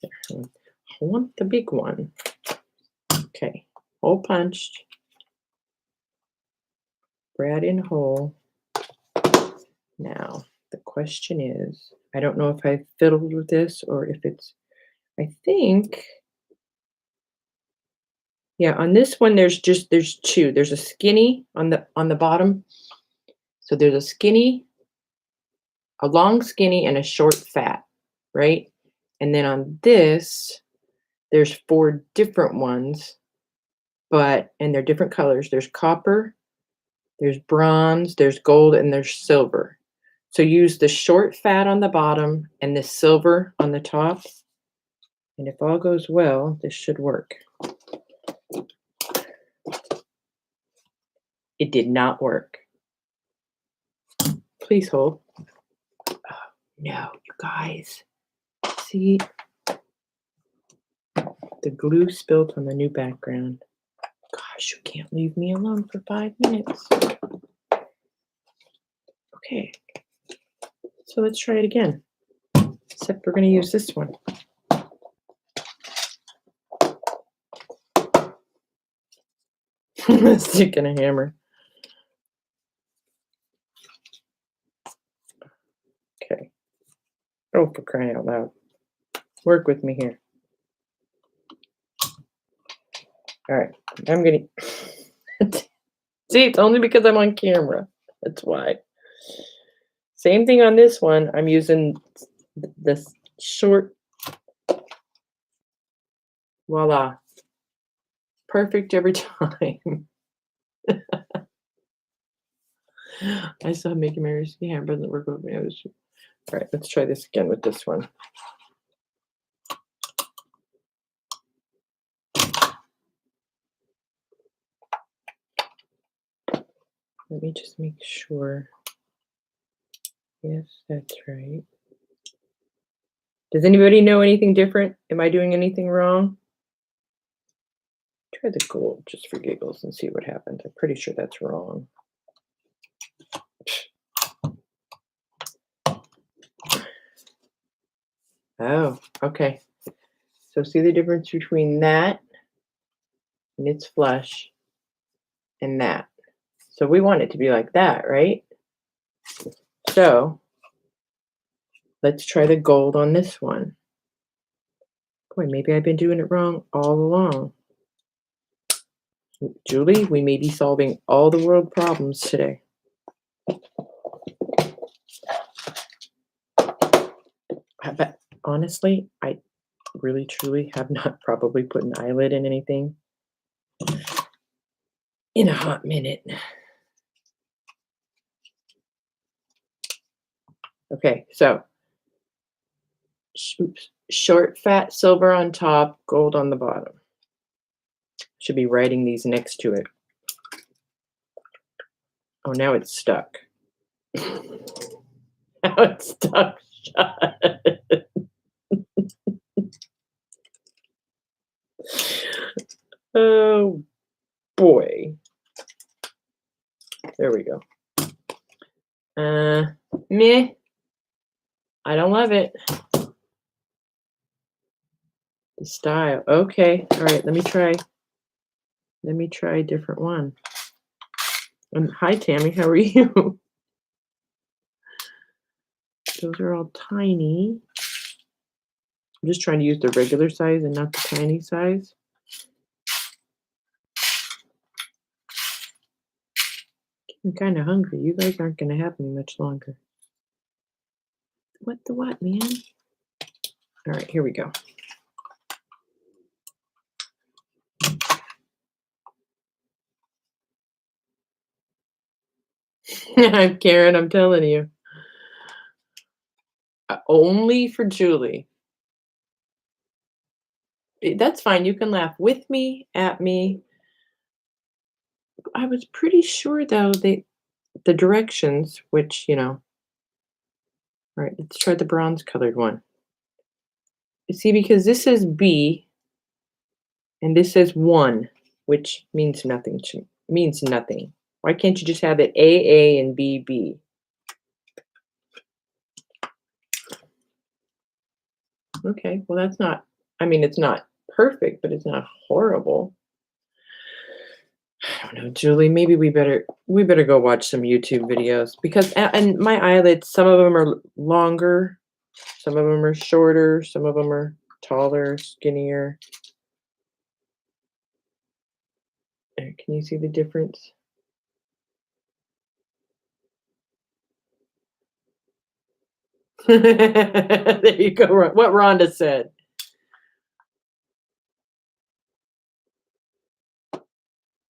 There. I want the big one. Okay, hole punched. Brad in hole. Now, the question is, I don't know if I fiddled with this or if it's, I think, yeah, on this one, there's two. There's a skinny on the bottom. So there's a skinny, a long skinny, and a short fat, right? And then on this, there's 4 different ones, and they're different colors. There's copper, there's bronze, there's gold, and there's silver. So use the short fat on the bottom and the silver on the top. And if all goes well, this should work. It did not work. Please hold. Oh, No, you guys. See, the glue spilt on the new background. Gosh, you can't leave me alone for 5 minutes. Okay, so let's try it again. Except we're going to use this one. Stick and a hammer. Okay. Oh, for crying out loud. Work with me here. All right, I'm going to... See, it's only because I'm on camera. That's why. Same thing on this one. I'm using this short. Voila. Perfect every time. I still have making my risky hammer doesn't work with me. All right, let's try this again with this one. Let me just make sure. Yes, that's right. Does anybody know anything different? Am I doing anything wrong? Try the gold just for giggles and see what happens. I'm pretty sure that's wrong. Oh, okay. So see the difference between that and its flush and that. So we want it to be like that, right? So let's try the gold on this one. Boy, maybe I've been doing it wrong all along. Julie, we may be solving all the world problems today. But honestly, I really truly have not probably put an eyelid in anything in a hot minute. Okay, so short, fat silver on top, gold on the bottom. Should be writing these next to it. Oh, now it's stuck. Now it's stuck shut. Oh boy. There we go. Meh. I don't love it. The style. Okay. All right. Let me try a different one. Hi, Tammy. How are you? Those are all tiny. I'm just trying to use the regular size and not the tiny size. I'm kind of hungry. You guys aren't going to have me much longer. What the what, man? All right, here we go. Karen, I'm telling you. Only for Julie. That's fine. You can laugh with me, at me. I was pretty sure, though, the directions, which, all right, let's try the bronze colored one. You see, because this says B and this says 1, which means nothing. Means nothing. Why can't you just have it AA and BB? Okay, well, that's not, it's not perfect, but it's not horrible. I don't know, Julie, maybe we better go watch some YouTube videos, because and my eyelids, some of them are longer, some of them are shorter, some of them are taller, skinnier. Can you see the difference? There you go. What Rhonda said.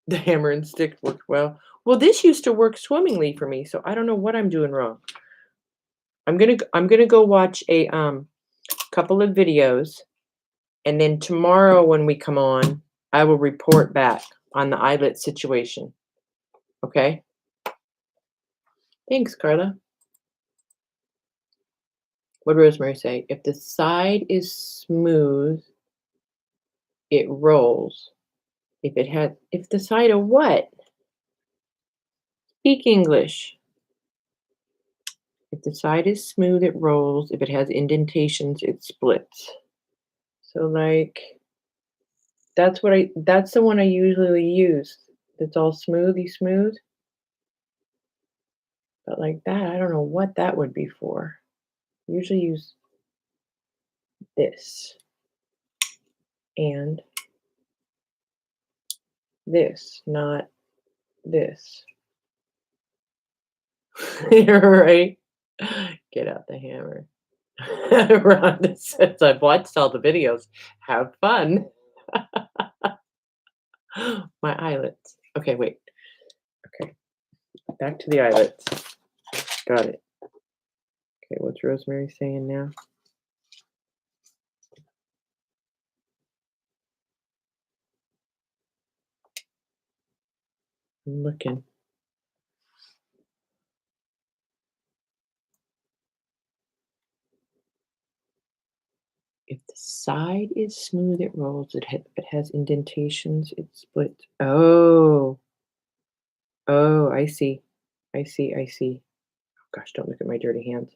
The hammer and stick worked well. Well, this used to work swimmingly for me, so I don't know what I'm doing wrong. I'm gonna go watch a couple of videos, and then tomorrow when we come on, I will report back on the eyelid situation. Okay? Thanks, Carla. What did Rosemary say? If the side is smooth, it rolls. If the side of what? Speak English. If the side is smooth, it rolls. If it has indentations, it splits. So like that's the one I usually use. It's all smooth. But like that, I don't know what that would be for. I usually use this and this, not this. You're right. Get out the hammer. Rhonda says, I've watched all the videos. Have fun. My eyelids. Okay, wait. Okay, back to the eyelids. Got it. Okay, what's Rosemary saying now? I'm looking. If the side is smooth, it rolls. If it has indentations, it splits. Oh, I see. I see. Oh, gosh, don't look at my dirty hands.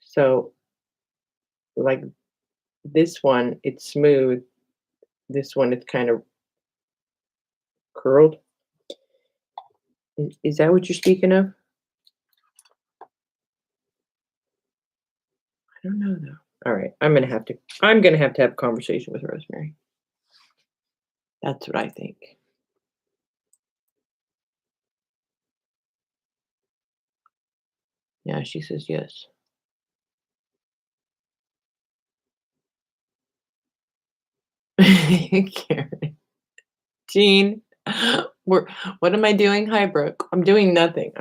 So, like this one, it's smooth. This one, it's kind of curled. Is that what you're speaking of? I don't know though. All right, I'm gonna have to have a conversation with Rosemary. That's what I think. Yeah, she says yes. Karen. Jean, we're what am I doing? Hi, Brooke. I'm doing nothing.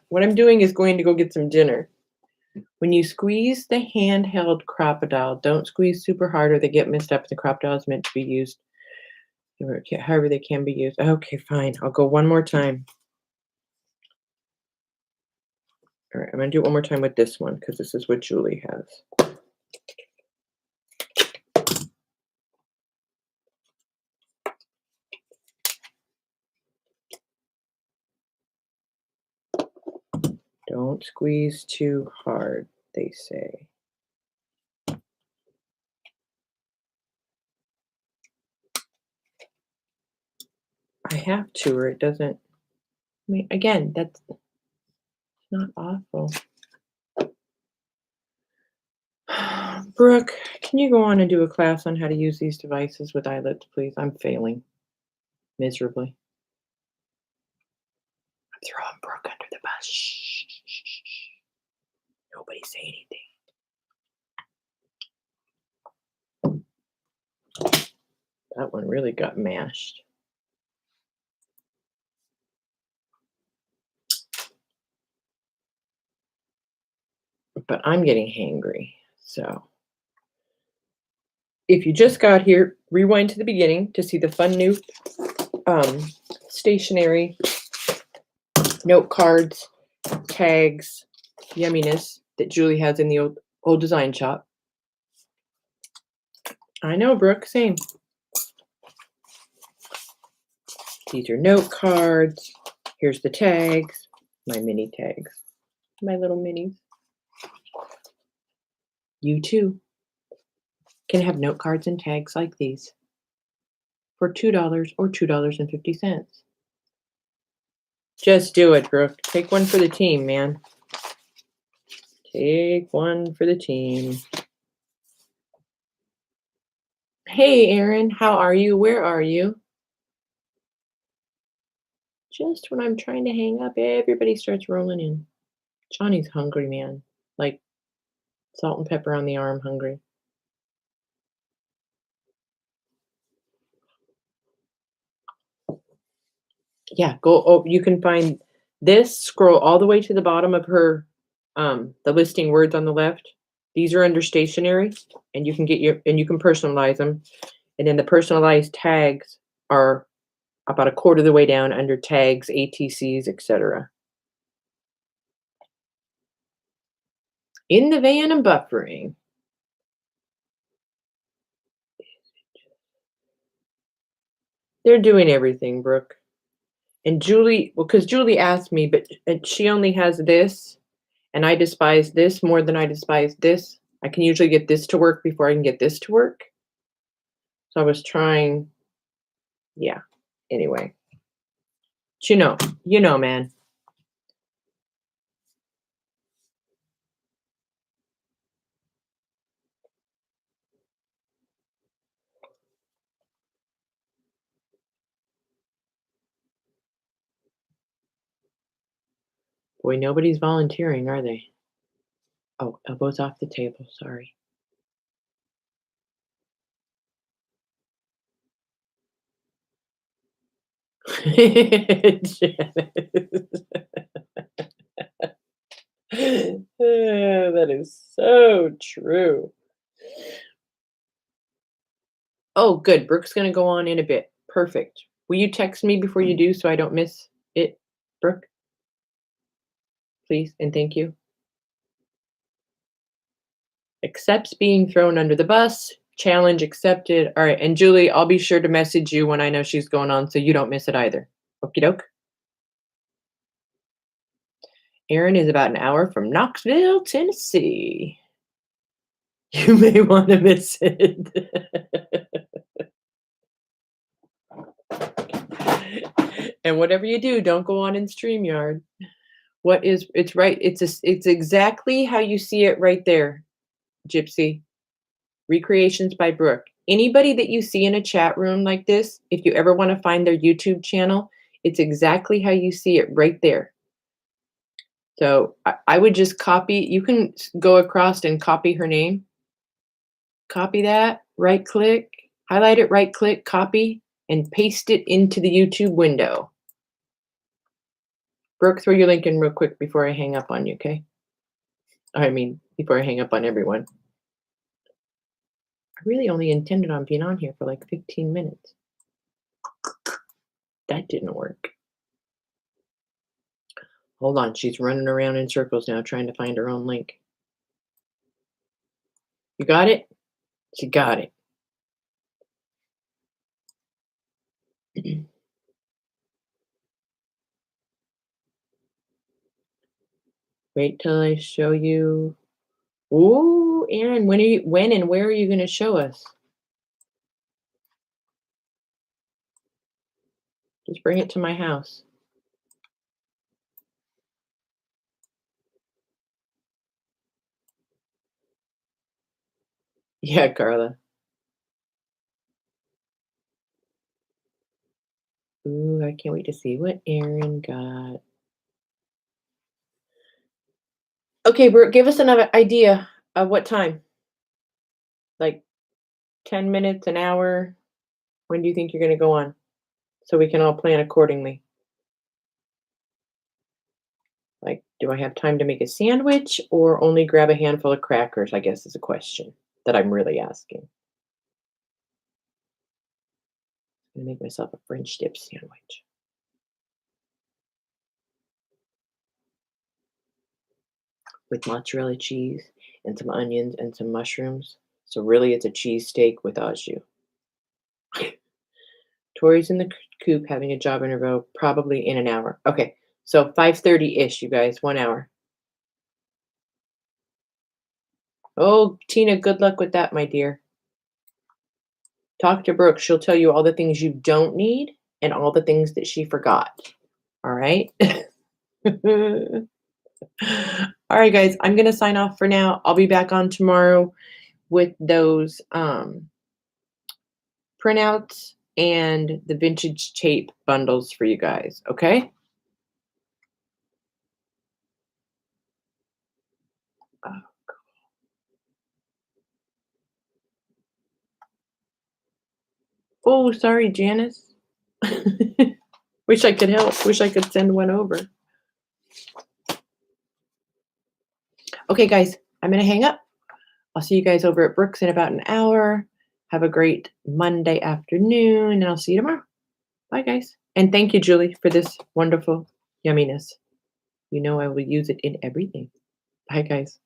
What I'm doing is going to go get some dinner. When you squeeze the handheld crocodile, don't squeeze super hard or they get messed up. The crocodile is meant to be used however they can be used. Okay, fine. I'll go one more time. All right, I'm gonna do it one more time with this one because this is what Julie has. Don't squeeze too hard, they say. I have to, or it doesn't. I mean, again, that's not awful. Brooke, can you go on and do a class on how to use these devices with eyelids, please? I'm failing miserably. I'm throwing Brooke under the bus. Shh, shh, shh, shh. Nobody say anything. That one really got mashed. But I'm getting hangry, so. If you just got here, rewind to the beginning to see the fun new stationery, note cards, tags, yumminess that Julie has in the old design shop. I know, Brooke, same. These are note cards. Here's the tags, my mini tags, my little minis. You too can have note cards and tags like these for $2 or $2.50. Just do it, Brooke. Take one for the team, man. Take one for the team. Hey, Aaron, how are you? Where are you? Just when I'm trying to hang up, everybody starts rolling in. Johnny's hungry, man. Like salt and pepper on the arm hungry. Yeah, go. Oh, you can find this. Scroll all the way to the bottom of her, the listing words on the left. These are under stationery, and you can personalize them. And then the personalized tags are about a quarter of the way down under tags, ATCs, etc. In the van and buffering. They're doing everything, Brooke. And Julie, well, because Julie asked me, but she only has this, and I despise this more than I despise this. I can usually get this to work before I can get this to work. So I was trying, yeah. Anyway, but man. Boy, nobody's volunteering, are they? Oh, elbows off the table. Sorry. Janice. That is so true. Oh, good. Brooke's gonna go on in a bit. Perfect. Will you text me before you do so I don't miss it, Brooke? Please and thank you. Accepts being thrown under the bus. Challenge accepted. All right. And Julie, I'll be sure to message you when I know she's going on so you don't miss it either. Okie doke. Erin is about an hour from Knoxville, Tennessee. You may want to miss it. And whatever you do, don't go on in StreamYard. It's right. It's exactly how you see it right there, Gypsy. Recreations by Brooke. Anybody that you see in a chat room like this, if you ever want to find their YouTube channel, it's exactly how you see it right there. So I would just copy. You can go across and copy her name. Copy that, right click, highlight it, right click, copy, and paste it into the YouTube window. Brooke, throw your link in real quick before I hang up on you, okay? I mean, before I hang up on everyone. I really only intended on being on here for like 15 minutes. That didn't work. Hold on, she's running around in circles now trying to find her own link. You got it? She got it. Wait till I show you. Ooh, Erin, when and where are you going to show us? Just bring it to my house. Yeah, Carla. Ooh, I can't wait to see what Erin got. Okay, Brooke, give us another idea of what time. Like 10 minutes, an hour? When do you think you're going to go on? So we can all plan accordingly. Like, do I have time to make a sandwich or only grab a handful of crackers, I guess is a question that I'm really asking. I'm going to make myself a French dip sandwich. With mozzarella cheese and some onions and some mushrooms. So really it's a cheesesteak with au jus. Tori's in the coop having a job interview probably in an hour. Okay, so 5:30-ish, you guys, 1 hour. Oh, Tina, good luck with that, my dear. Talk to Brooke. She'll tell you all the things you don't need and all the things that she forgot. All right? All right, guys, I'm going to sign off for now. I'll be back on tomorrow with those printouts and the vintage tape bundles for you guys, okay? Oh, sorry, Janice. Wish I could help. Wish I could send one over. Okay, guys, I'm going to hang up. I'll see you guys over at Brooks in about an hour. Have a great Monday afternoon, and I'll see you tomorrow. Bye, guys. And thank you, Julie, for this wonderful yumminess. You know I will use it in everything. Bye, guys.